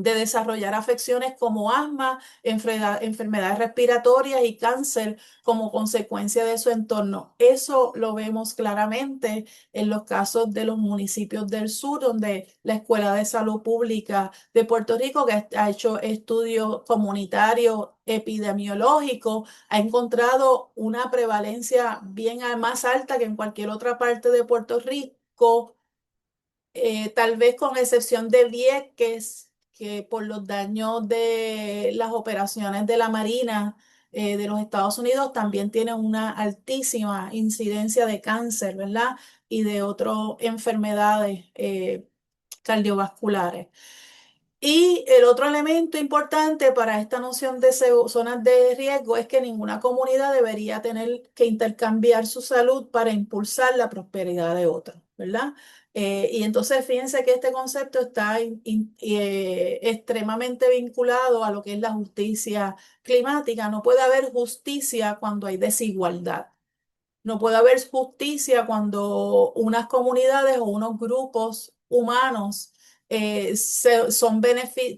de desarrollar afecciones como asma, enfermedades respiratorias y cáncer como consecuencia de su entorno. Eso lo vemos claramente en los casos de los municipios del sur, donde la Escuela de Salud Pública de Puerto Rico, que ha hecho estudios comunitarios epidemiológicos, ha encontrado una prevalencia bien más alta que en cualquier otra parte de Puerto Rico, tal vez con excepción de Vieques, que por los daños de las operaciones de la Marina de los Estados Unidos también tiene una altísima incidencia de cáncer, ¿verdad? Y de otras enfermedades cardiovasculares. Y el otro elemento importante para esta noción de zonas de riesgo es que ninguna comunidad debería tener que intercambiar su salud para impulsar la prosperidad de otra, ¿verdad? Y entonces fíjense que este concepto está extremadamente vinculado a lo que es la justicia climática. No puede haber justicia cuando hay desigualdad. No puede haber justicia cuando unas comunidades o unos grupos humanos son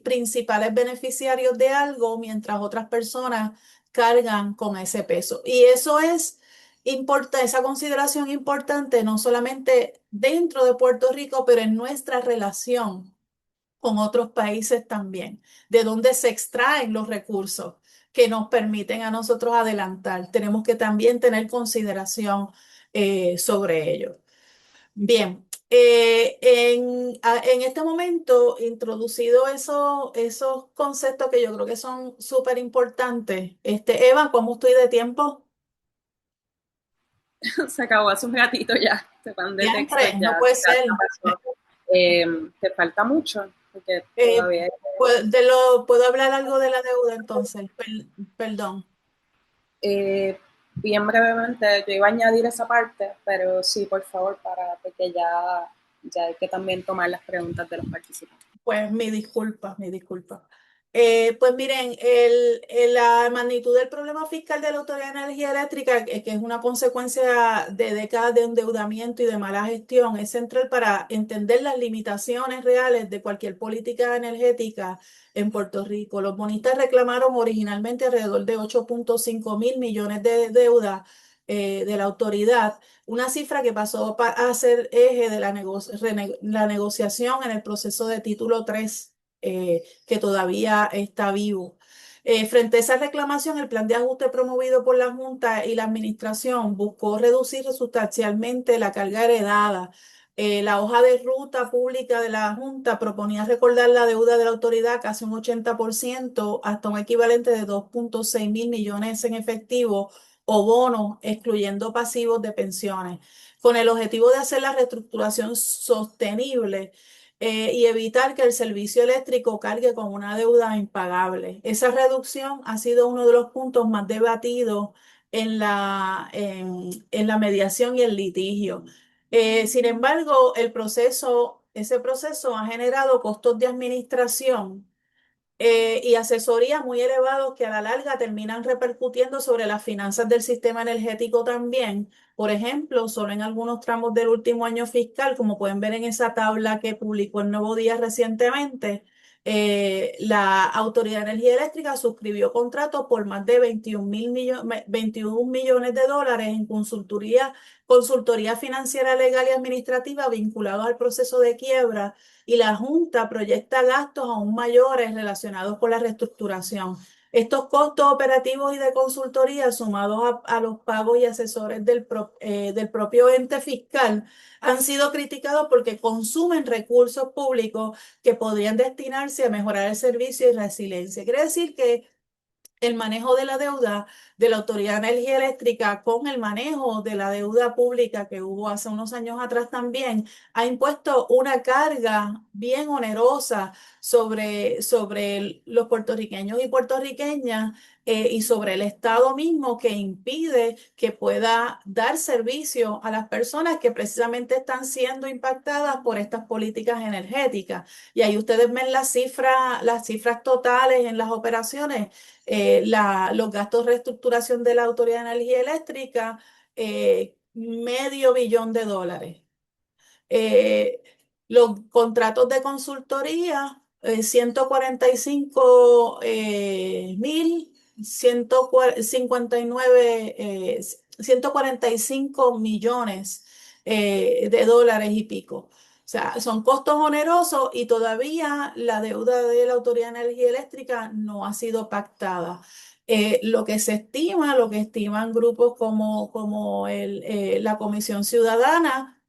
principales beneficiarios de algo mientras otras personas cargan con ese peso. Y eso es esa consideración importante no solamente dentro de Puerto Rico, pero en nuestra relación con otros países también, de donde se extraen los recursos que nos permiten a nosotros adelantar. Tenemos que también tener consideración sobre ello. Bien, en este momento, introducido esos conceptos que yo creo que son súper importantes, Eva, ¿cómo estoy de tiempo? Se acabó hace un ratito ya, se van de texto Siempre, no ya, puede ya ser. pasó. Te falta mucho, porque Eh, todavía ¿Puedo hablar algo de la deuda entonces? Perdón. bien brevemente, yo iba a añadir esa parte, pero sí, por favor, porque ya hay que también tomar las preguntas de los participantes. Pues mi disculpa, mi disculpa. Pues miren, la magnitud del problema fiscal de la Autoridad de Energía Eléctrica, que es una consecuencia de décadas de endeudamiento y de mala gestión, es central para entender las limitaciones reales de cualquier política energética en Puerto Rico. Los bonistas reclamaron originalmente alrededor de 8.5 mil millones de deuda de la autoridad, una cifra que pasó a ser eje de la negociación en el proceso de título 3, que todavía está vivo. Frente a esa reclamación, el plan de ajuste promovido por la Junta y la Administración buscó reducir sustancialmente la carga heredada. La hoja de ruta pública de la Junta proponía recordar la deuda de la autoridad casi un 80%, hasta un equivalente de 2.6 mil millones en efectivo o bonos, excluyendo pasivos de pensiones, con el objetivo de hacer la reestructuración sostenible y evitar que el servicio eléctrico cargue con una deuda impagable. Esa reducción ha sido uno de los puntos más debatidos en la mediación y el litigio. Sin embargo, ese proceso ha generado costos de administración y asesorías muy elevados que a la larga terminan repercutiendo sobre las finanzas del sistema energético también. Por ejemplo, solo en algunos tramos del último año fiscal, como pueden ver en esa tabla que publicó el Nuevo Día recientemente, la Autoridad de Energía Eléctrica suscribió contratos por más de 21 millones de dólares en consultoría financiera, legal y administrativa vinculados al proceso de quiebra, y la Junta proyecta gastos aún mayores relacionados con la reestructuración. Estos costos operativos y de consultoría, sumados a los pagos y asesores del propio ente fiscal, han sido criticados porque consumen recursos públicos que podrían destinarse a mejorar el servicio y resiliencia. Quiere decir que el manejo de la deuda de la Autoridad de Energía Eléctrica con el manejo de la deuda pública que hubo hace unos años atrás también ha impuesto una carga bien onerosa sobre los puertorriqueños y puertorriqueñas y sobre el Estado mismo, que impide que pueda dar servicio a las personas que precisamente están siendo impactadas por estas políticas energéticas. Y ahí ustedes ven las cifras totales en las operaciones. Los gastos de reestructuración de la Autoridad de Energía Eléctrica, $500 millones. Los contratos de consultoría 145 mil 159, 145 millones de dólares y pico. O sea, son costos onerosos y todavía la deuda de la Autoridad de Energía Eléctrica no ha sido pactada. Lo que se estima, lo que estiman grupos como la Comisión Ciudadana,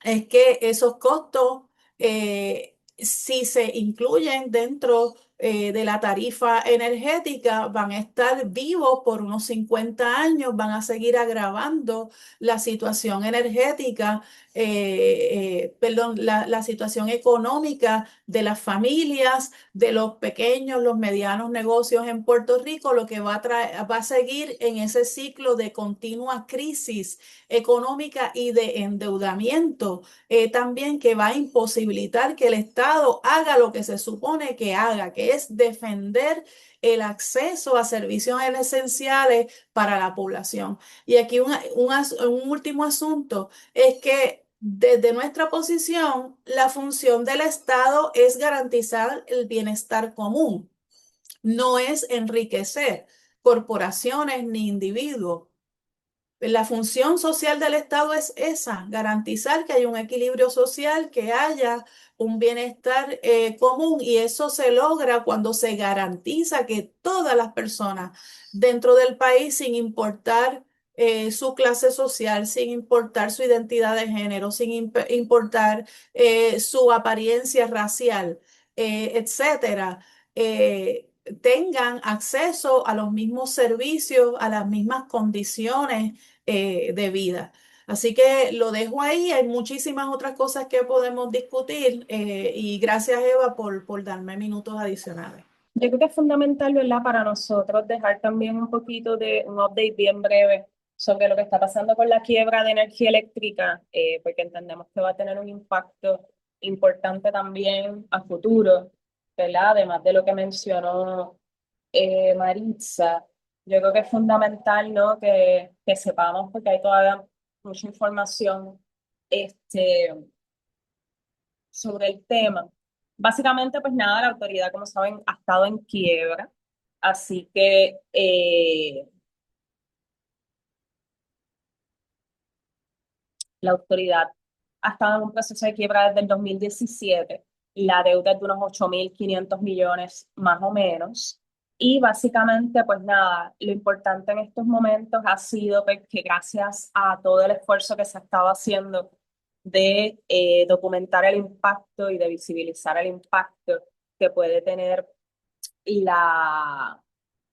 es que esos costos, si se incluyen dentro de la tarifa energética, van a estar vivos por unos 50 años, van a seguir agravando la situación energética, perdón, la situación económica de las familias, de los pequeños, los medianos negocios en Puerto Rico, lo que va a seguir en ese ciclo de continua crisis económica y de endeudamiento, también, que va a imposibilitar que el Estado haga lo que se supone que haga, que es defender el acceso a servicios esenciales para la población. Y aquí un último asunto es que desde nuestra posición, la función del Estado es garantizar el bienestar común, no es enriquecer corporaciones ni individuos. La función social del Estado es esa, garantizar que haya un equilibrio social, que haya un bienestar común, y eso se logra cuando se garantiza que todas las personas dentro del país, sin importar su clase social, sin importar su identidad de género, sin importar su apariencia racial, etcétera, tengan acceso a los mismos servicios, a las mismas condiciones de vida. Así que lo dejo ahí. Hay muchísimas otras cosas que podemos discutir, y gracias, Eva, por darme minutos adicionales. Yo creo que es fundamental, ¿verdad?, para nosotros dejar también un poquito de un update bien breve sobre lo que está pasando con la quiebra de energía eléctrica, porque entendemos que va a tener un impacto importante también a futuro, ¿verdad? Además de lo que mencionó Maritza. Yo creo que es fundamental, ¿no?, que sepamos, porque hay todavía mucha información sobre el tema. Básicamente, pues nada, la autoridad, como saben, ha estado en quiebra, así que la autoridad ha estado en un proceso de quiebra desde el 2017. La deuda es de unos 8.500 millones más o menos. Y básicamente, pues nada, lo importante en estos momentos ha sido pues, que gracias a todo el esfuerzo que se ha estado haciendo de documentar el impacto y de visibilizar el impacto que puede tener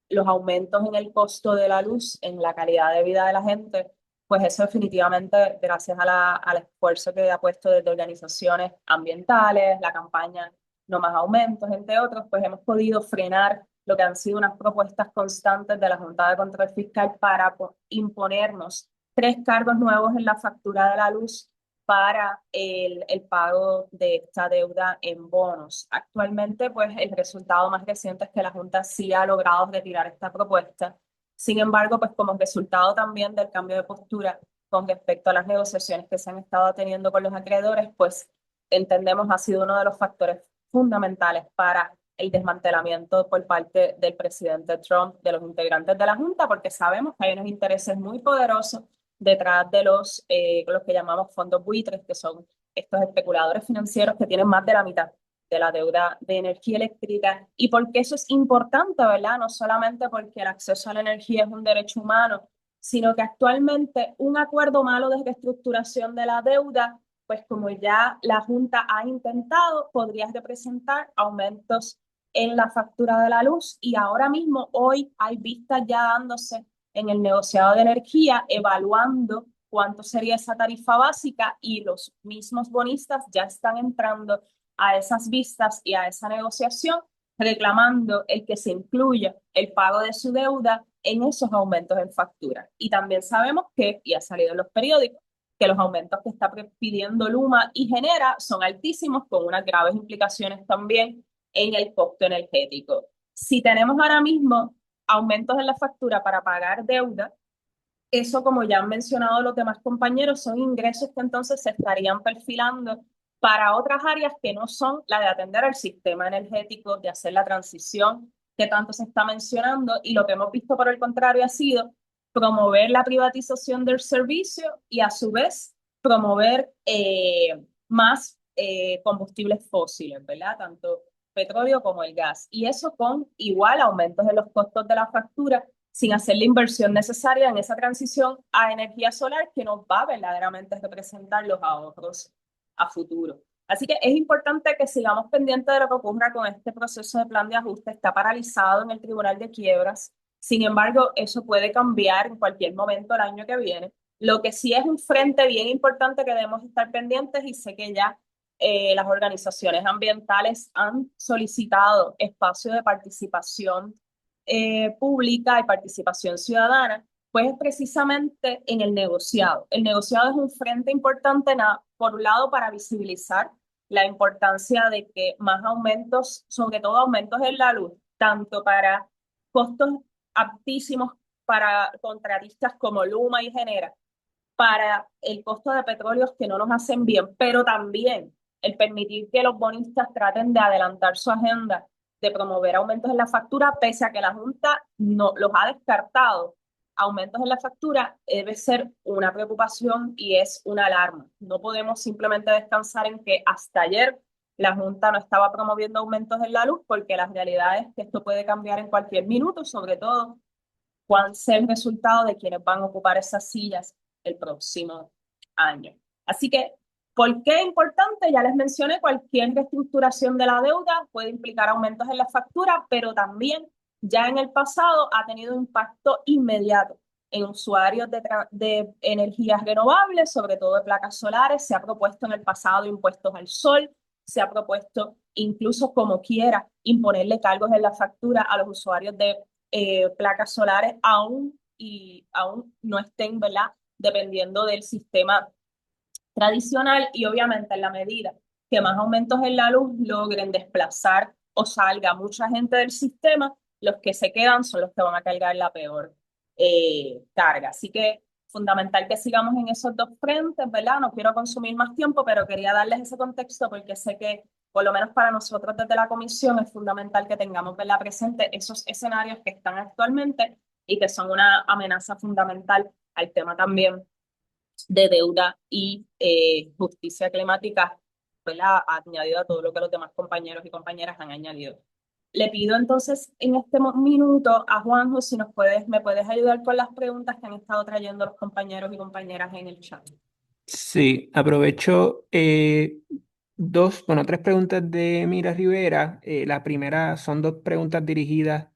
los aumentos en el costo de la luz, en la calidad de vida de la gente, pues eso definitivamente, gracias al esfuerzo que ha puesto desde organizaciones ambientales, la campaña No Más Aumentos, entre otros, pues hemos podido frenar lo que han sido unas propuestas constantes de la Junta de Control Fiscal para imponernos 3 cargos nuevos en la factura de la luz para el pago de esta deuda en bonos. Actualmente, pues el resultado más reciente es que la Junta sí ha logrado retirar esta propuesta. Sin embargo, pues como resultado también del cambio de postura con respecto a las negociaciones que se han estado teniendo con los acreedores, pues entendemos ha sido uno de los factores fundamentales para el desmantelamiento por parte del presidente Trump de los integrantes de la Junta, porque sabemos que hay unos intereses muy poderosos detrás de los que llamamos fondos buitres, que son estos especuladores financieros que tienen más de la mitad de la deuda de energía eléctrica. Y porque eso es importante, ¿verdad? No solamente porque el acceso a la energía es un derecho humano, sino que actualmente un acuerdo malo de reestructuración de la deuda, pues como ya la Junta ha intentado, podría representar aumentos en la factura de la luz. Y ahora mismo, hoy, hay vistas ya dándose en el negociado de energía, evaluando cuánto sería esa tarifa básica, y los mismos bonistas ya están entrando a esas vistas y a esa negociación, reclamando el que se incluya el pago de su deuda en esos aumentos en factura. Y también sabemos que, y ha salido en los periódicos, que los aumentos que está pidiendo Luma y Genera son altísimos, con unas graves implicaciones también en el costo energético. Si tenemos ahora mismo aumentos en la factura para pagar deuda, eso, como ya han mencionado los demás compañeros, son ingresos que entonces se estarían perfilando para otras áreas que no son la de atender al sistema energético, de hacer la transición que tanto se está mencionando, y lo que hemos visto por el contrario ha sido promover la privatización del servicio y a su vez promover más combustibles fósiles, ¿verdad? Tanto petróleo como el gas. Y eso con igual aumentos de los costos de la factura, sin hacer la inversión necesaria en esa transición a energía solar que nos va verdaderamente a representar los ahorros a futuro. Así que es importante que sigamos pendientes de lo que ocurra con este proceso de plan de ajuste. Está paralizado en el Tribunal de Quiebras. Sin embargo, eso puede cambiar en cualquier momento el año que viene. Lo que sí es un frente bien importante que debemos estar pendientes, y sé que ya las organizaciones ambientales han solicitado espacio de participación pública y participación ciudadana, pues es precisamente en el negociado. El negociado es un frente importante, por un lado, para visibilizar la importancia de que más aumentos, sobre todo aumentos en la luz, tanto para costos altísimos para contratistas como Luma y Genera, para el costo de petróleos que no nos hacen bien, pero también el permitir que los bonistas traten de adelantar su agenda de promover aumentos en la factura, pese a que la Junta no los ha descartado. Aumentos en la factura debe ser una preocupación y es una alarma. No podemos simplemente descansar en que hasta ayer la Junta no estaba promoviendo aumentos en la luz, porque la realidad es que esto puede cambiar en cualquier minuto, sobre todo cuál sea el resultado de quienes van a ocupar esas sillas el próximo año. Así que, ¿por qué es importante? Ya les mencioné, cualquier reestructuración de la deuda puede implicar aumentos en la factura, pero también ya en el pasado ha tenido impacto inmediato en usuarios de energías renovables, sobre todo de placas solares. Se ha propuesto en el pasado impuestos al sol, se ha propuesto incluso como quiera imponerle cargos en la factura a los usuarios de placas solares, aún no estén, ¿verdad?, dependiendo del sistema tradicional. Y obviamente en la medida que más aumentos en la luz logren desplazar o salga mucha gente del sistema, los que se quedan son los que van a cargar la peor carga. Así que fundamental que sigamos en esos dos frentes, ¿verdad? No quiero consumir más tiempo, pero quería darles ese contexto porque sé que por lo menos para nosotros desde la comisión es fundamental que tengamos, ¿verdad?, presente esos escenarios que están actualmente y que son una amenaza fundamental al tema también de deuda y justicia climática, ¿verdad?, añadido a todo lo que los demás compañeros y compañeras han añadido. Le pido entonces en este minuto a Juanjo si me puedes ayudar con las preguntas que han estado trayendo los compañeros y compañeras en el chat. Sí, aprovecho tres preguntas de Mira Rivera. La primera son dos preguntas dirigidas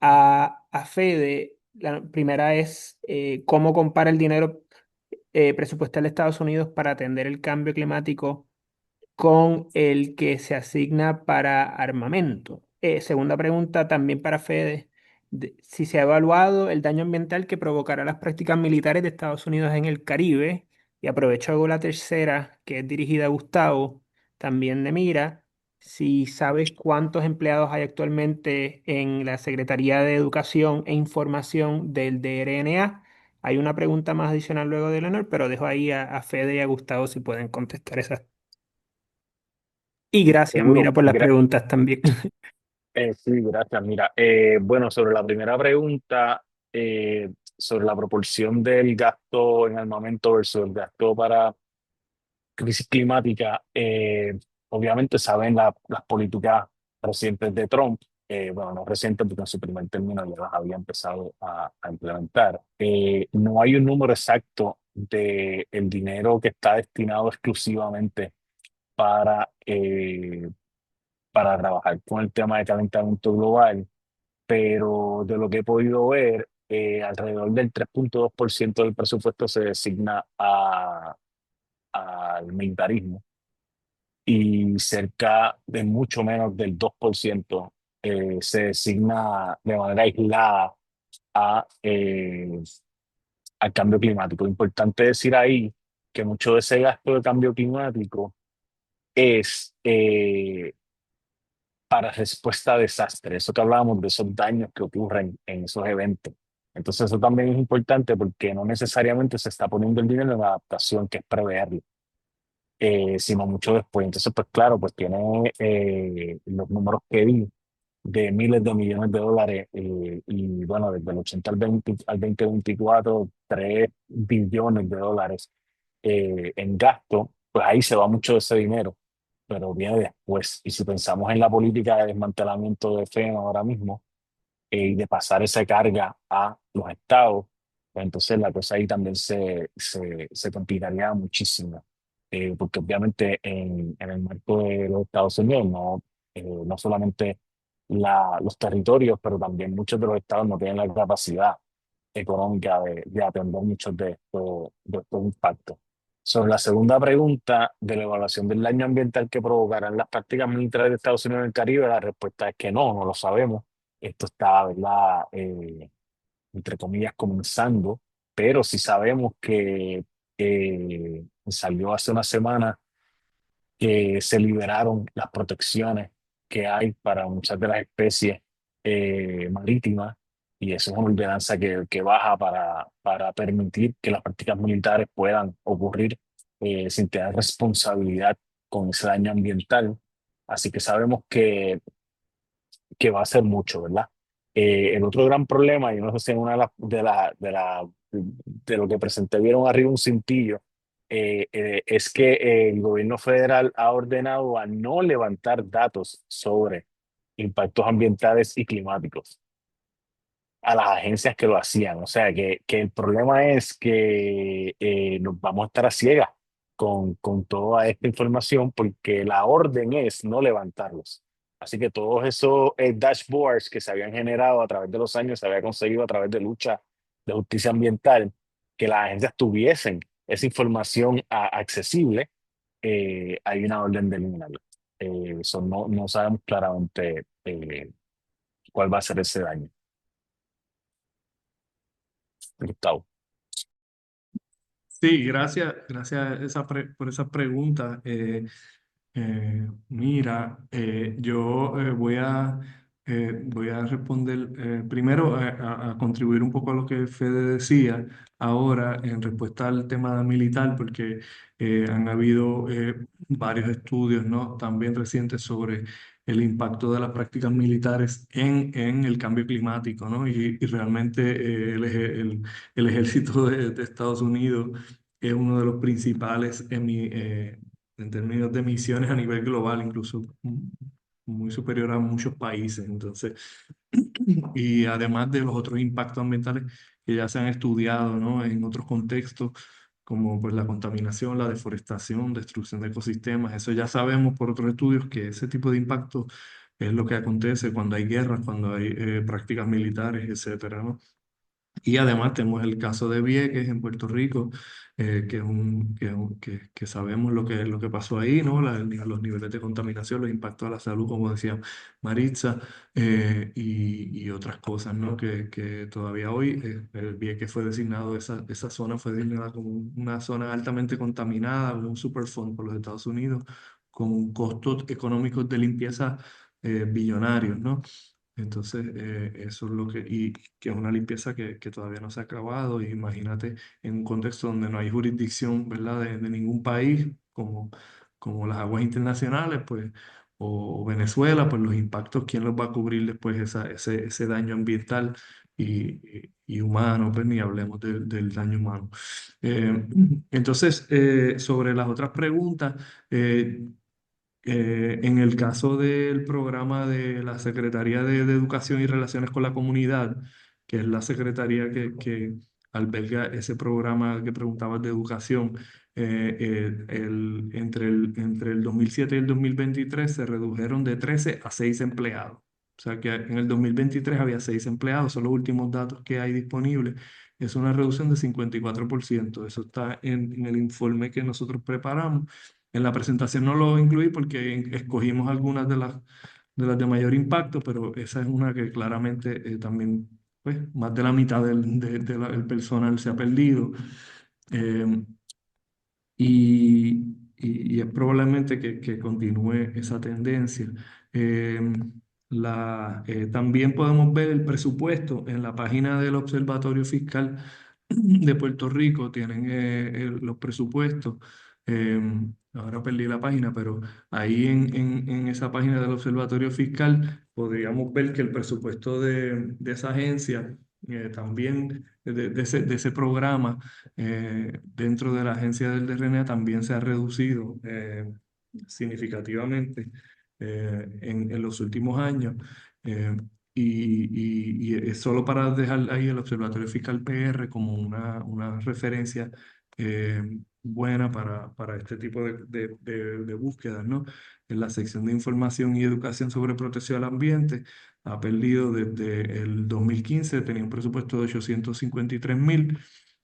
a Fede. La primera es cómo compara el dinero presupuestal de Estados Unidos para atender el cambio climático con el que se asigna para armamento. Segunda pregunta también para Fede, si se ha evaluado el daño ambiental que provocará las prácticas militares de Estados Unidos en el Caribe. Y aprovecho hago la tercera, que es dirigida a Gustavo, también de Mira, si sabes cuántos empleados hay actualmente en la Secretaría de Educación e Información del DRNA. Hay una pregunta más adicional luego de Leonor, pero dejo ahí a Fede y a Gustavo si pueden contestar esas. Y gracias, Seguro, Mira, por las preguntas también. sí, gracias. Mira, bueno, sobre la primera pregunta, sobre la proporción del gasto en armamento versus el gasto para crisis climática, obviamente saben las políticas recientes de Trump, bueno, no recientes porque en su primer término ya las había empezado a implementar. No hay un número exacto de el dinero que está destinado exclusivamente para, para trabajar con el tema de calentamiento global, pero de lo que he podido ver, alrededor del 3,2% del presupuesto se designa al militarismo y cerca de mucho menos del 2% se designa de manera aislada a, al cambio climático. Importante decir ahí que mucho de ese gasto de cambio climático es para respuesta a desastres, eso que hablábamos de esos daños que ocurren en esos eventos. Entonces eso también es importante porque no necesariamente se está poniendo el dinero en la adaptación, que es preverlo. sino mucho después. Entonces, pues claro, pues tiene los números que di de miles de millones de dólares y bueno, desde el 80 al 2024, 3 billones de dólares en gasto, pues ahí se va mucho de ese dinero, pero viene después. Y si pensamos en la política de desmantelamiento de FEMA ahora mismo, y de pasar esa carga a los estados, pues entonces la cosa ahí también se complicaría muchísimo. Porque obviamente en el marco de los Estados Unidos, no solamente los territorios, pero también muchos de los estados no tienen la capacidad económica de atender muchos de estos impactos. Sobre la segunda pregunta de la evaluación del daño ambiental que provocarán las prácticas militares de Estados Unidos en el Caribe, la respuesta es que no lo sabemos. Esto está, ¿verdad? Entre comillas, comenzando, pero sí sabemos que salió hace una semana que se liberaron las protecciones que hay para muchas de las especies marítimas, y eso es una ordenanza que baja para permitir que las prácticas militares puedan ocurrir sin tener responsabilidad con ese daño ambiental. Así que sabemos que va a ser mucho, ¿verdad? El otro gran problema, y no sé si en una de lo que presenté vieron arriba un cintillo, es que el gobierno federal ha ordenado a no levantar datos sobre impactos ambientales y climáticos a las agencias que lo hacían. O sea, que el problema es que nos vamos a estar a ciegas con toda esta información porque la orden es no levantarlos. Así que todos esos dashboards que se habían generado a través de los años, se había conseguido a través de lucha de justicia ambiental, que las agencias tuviesen esa información accesible, hay una orden de eliminarla. No sabemos claramente cuál va a ser ese daño. Gustavo. Sí, gracias por esa pregunta. Mira, yo voy a responder primero a contribuir un poco a lo que Fede decía ahora en respuesta al tema militar, porque han habido varios estudios, ¿no? También recientes sobre el impacto de las prácticas militares en el cambio climático, ¿no? Y realmente el ejército de Estados Unidos es uno de los principales en términos de emisiones a nivel global, incluso muy superior a muchos países. Entonces, y además de los otros impactos ambientales que ya se han estudiado, ¿no? En otros contextos, como pues la contaminación, la deforestación, destrucción de ecosistemas, eso ya sabemos por otros estudios que ese tipo de impacto es lo que acontece cuando hay guerras, cuando hay prácticas militares, etcétera, ¿no? Y además tenemos el caso de Vieques en Puerto Rico, que sabemos lo que pasó ahí, ¿no? Los niveles de contaminación, los impactos a la salud, como decía Maritza, y otras cosas, ¿no? Que todavía hoy el Vieques fue designado, esa zona fue designada como una zona altamente contaminada, un Superfund por los Estados Unidos, con costos económicos de limpieza billonarios, ¿no? Entonces, eso es lo y que es una limpieza que todavía no se ha acabado. Y imagínate en un contexto donde no hay jurisdicción, ¿verdad? De ningún país, como las aguas internacionales, pues, o Venezuela, pues los impactos, ¿quién los va a cubrir después ese daño ambiental y humano? Pues ni hablemos del daño humano. Eh, entonces, sobre las otras preguntas, en el caso del programa de la Secretaría de Educación y Relaciones con la Comunidad, que es la secretaría que alberga ese programa que preguntabas de educación, entre el 2007 y el 2023 se redujeron de 13 a 6 empleados. O sea que en el 2023 había 6 empleados, son los últimos datos que hay disponibles. Es una reducción de 54%. Eso está en el informe que nosotros preparamos. En la presentación no lo incluí porque escogimos algunas de las de mayor impacto, pero esa es una que claramente también, pues, más de la mitad del personal se ha perdido. Eh, y es probablemente que continúe esa tendencia. Eh, También podemos ver el presupuesto en la página del Observatorio Fiscal de Puerto Rico, tienen los presupuestos. Ahora perdí la página, pero ahí en esa página del Observatorio Fiscal podríamos ver que el presupuesto de esa agencia, también de ese programa, dentro de la agencia del DRNA también se ha reducido significativamente en los últimos años. eh, y es solo para dejar ahí el Observatorio Fiscal PR como una referencia buena para este tipo de búsquedas, ¿no? En la sección de información y educación sobre protección al ambiente ha perdido desde el 2015, tenía un presupuesto de 853.000,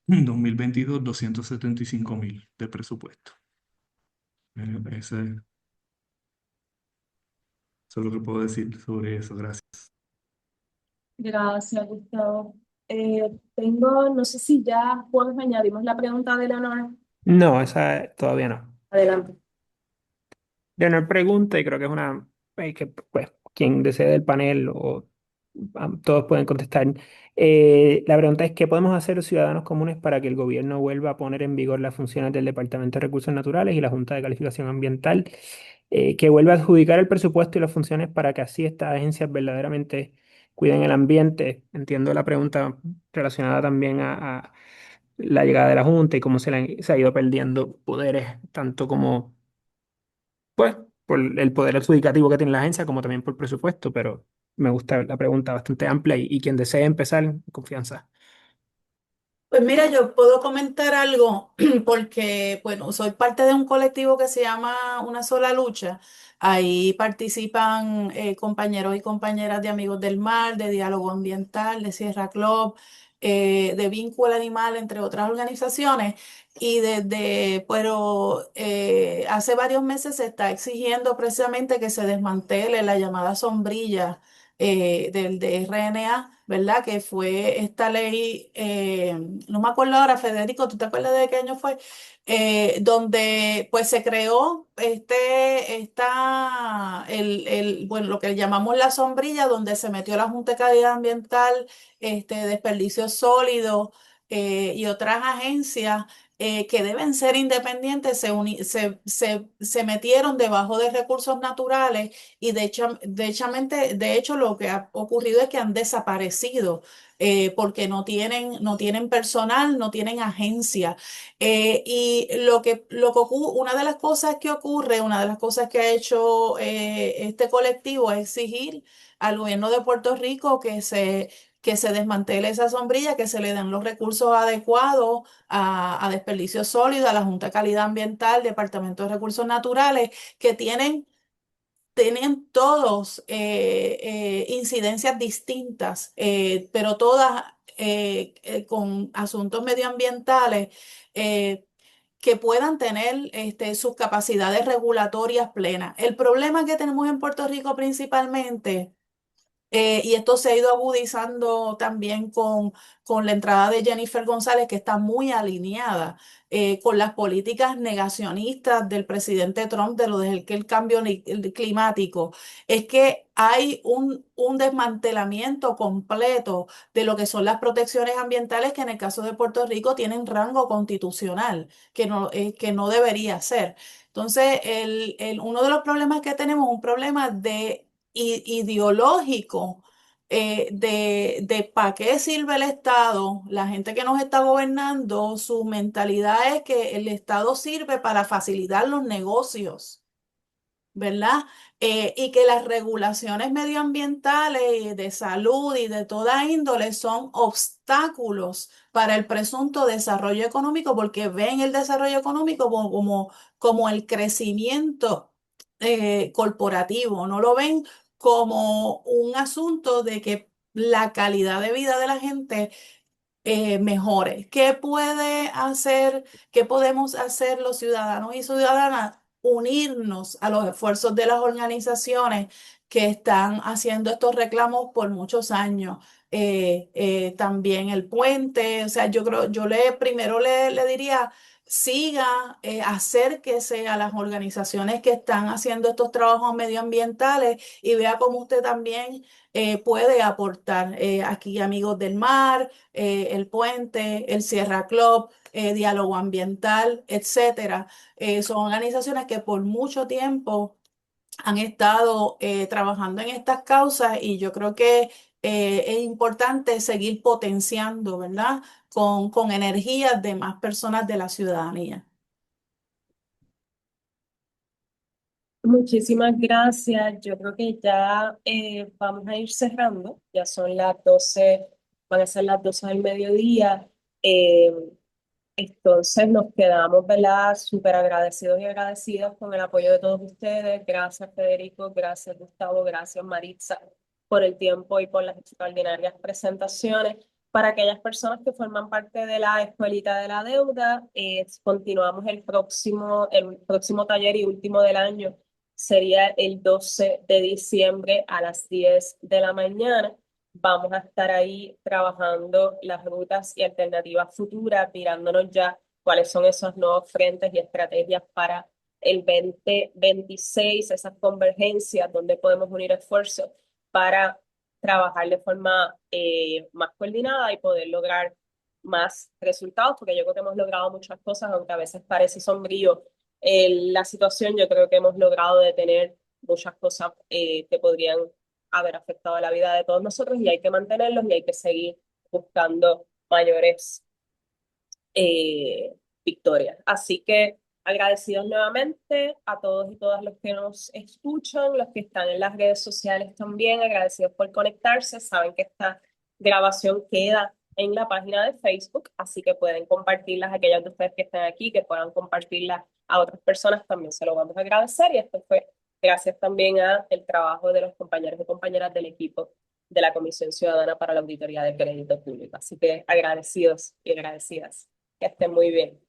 en 2022 275.000 de presupuesto. Eso es lo que puedo decir sobre eso, gracias. Gracias, Gustavo. No sé si ya pues añadimos la pregunta de Leonor. No, esa todavía no. Adelante. Leonor pregunta, y creo que es una que pues quien desee del panel o todos pueden contestar. La pregunta es: ¿qué podemos hacer los ciudadanos comunes para que el gobierno vuelva a poner en vigor las funciones del Departamento de Recursos Naturales y la Junta de Calificación Ambiental? Que vuelva a adjudicar el presupuesto y las funciones para que así estas agencias verdaderamente cuiden el ambiente. Entiendo la pregunta relacionada también a la llegada de la Junta y cómo se ha ido perdiendo poderes, tanto como pues por el poder adjudicativo que tiene la agencia, como también por presupuesto, pero me gusta la pregunta bastante amplia y quien desee empezar, confianza. Pues mira, yo puedo comentar algo porque, bueno, soy parte de un colectivo que se llama Una Sola Lucha. Ahí participan compañeros y compañeras de Amigos del Mar, de Diálogo Ambiental, de Sierra Club, de Vínculo Animal, entre otras organizaciones. Y hace varios meses se está exigiendo precisamente que se desmantele la llamada sombrilla del DRNA, ¿verdad? Que fue esta ley, no me acuerdo ahora, Federico, ¿tú te acuerdas de qué año fue? Donde pues se creó bueno, lo que llamamos la sombrilla, donde se metió la Junta de Calidad Ambiental, Desperdicios Sólidos y otras agencias. Que deben ser independientes, se metieron debajo de recursos naturales y de hecho lo que ha ocurrido es que han desaparecido porque no tienen personal, no tienen agencia. Y una de las cosas que ocurre, una de las cosas que ha hecho este colectivo es exigir al gobierno de Puerto Rico que se desmantele esa sombrilla, que se le den los recursos adecuados a desperdicios sólidos, a la Junta de Calidad Ambiental, Departamento de Recursos Naturales, que tienen todos incidencias distintas, pero todas con asuntos medioambientales que puedan tener sus capacidades regulatorias plenas. El problema que tenemos en Puerto Rico principalmente, y esto se ha ido agudizando también con la entrada de Jennifer González, que está muy alineada con las políticas negacionistas del presidente Trump de lo del que el cambio climático. Es que hay un desmantelamiento completo de lo que son las protecciones ambientales que en el caso de Puerto Rico tienen rango constitucional, que no debería ser. Entonces, uno de los problemas que tenemos es un problema ideológico de para qué sirve el Estado. La gente que nos está gobernando, su mentalidad es que el Estado sirve para facilitar los negocios, ¿verdad? Y que las regulaciones medioambientales y de salud y de toda índole son obstáculos para el presunto desarrollo económico porque ven el desarrollo económico como el crecimiento corporativo, no lo ven como un asunto de que la calidad de vida de la gente mejores. ¿Qué podemos hacer los ciudadanos y ciudadanas? Unirnos a los esfuerzos de las organizaciones que están haciendo estos reclamos por muchos años. También el puente, o sea, yo creo, primero le diría siga, acérquese a las organizaciones que están haciendo estos trabajos medioambientales y vea cómo usted también puede aportar. Aquí Amigos del Mar, El Puente, el Sierra Club, Diálogo Ambiental, etcétera. Son organizaciones que por mucho tiempo han estado trabajando en estas causas y yo creo que es importante seguir potenciando, ¿verdad? Con energías de más personas de la ciudadanía. Muchísimas gracias. Yo creo que ya vamos a ir cerrando. Ya son las 12, van a ser las 12 del mediodía. Eh, entonces nos quedamos, ¿verdad? Súper agradecidos y agradecidas con el apoyo de todos ustedes. Gracias, Federico. Gracias, Gustavo. Gracias, Maritza, por el tiempo y por las extraordinarias presentaciones. Para aquellas personas que forman parte de la Escuelita de la Deuda, continuamos el próximo taller y último del año. Sería el 12 de diciembre a las 10 de la mañana. Vamos a estar ahí trabajando las rutas y alternativas futuras, mirándonos ya cuáles son esos nuevos frentes y estrategias para el 2026, esas convergencias donde podemos unir esfuerzos para trabajar de forma más coordinada y poder lograr más resultados, porque yo creo que hemos logrado muchas cosas, aunque a veces parece sombrío la situación. Yo creo que hemos logrado detener muchas cosas que podrían haber afectado la vida de todos nosotros y hay que mantenerlos y hay que seguir buscando mayores victorias. Así que agradecidos nuevamente a todos y todas los que nos escuchan, los que están en las redes sociales también, agradecidos por conectarse. Saben que esta grabación queda en la página de Facebook, así que pueden compartirlas, aquellas de ustedes que están aquí, que puedan compartirlas a otras personas, también se lo vamos a agradecer. Y esto fue gracias también a el trabajo de los compañeros y compañeras del equipo de la Comisión Ciudadana para la Auditoría de Crédito Público. Así que agradecidos y agradecidas. Que estén muy bien.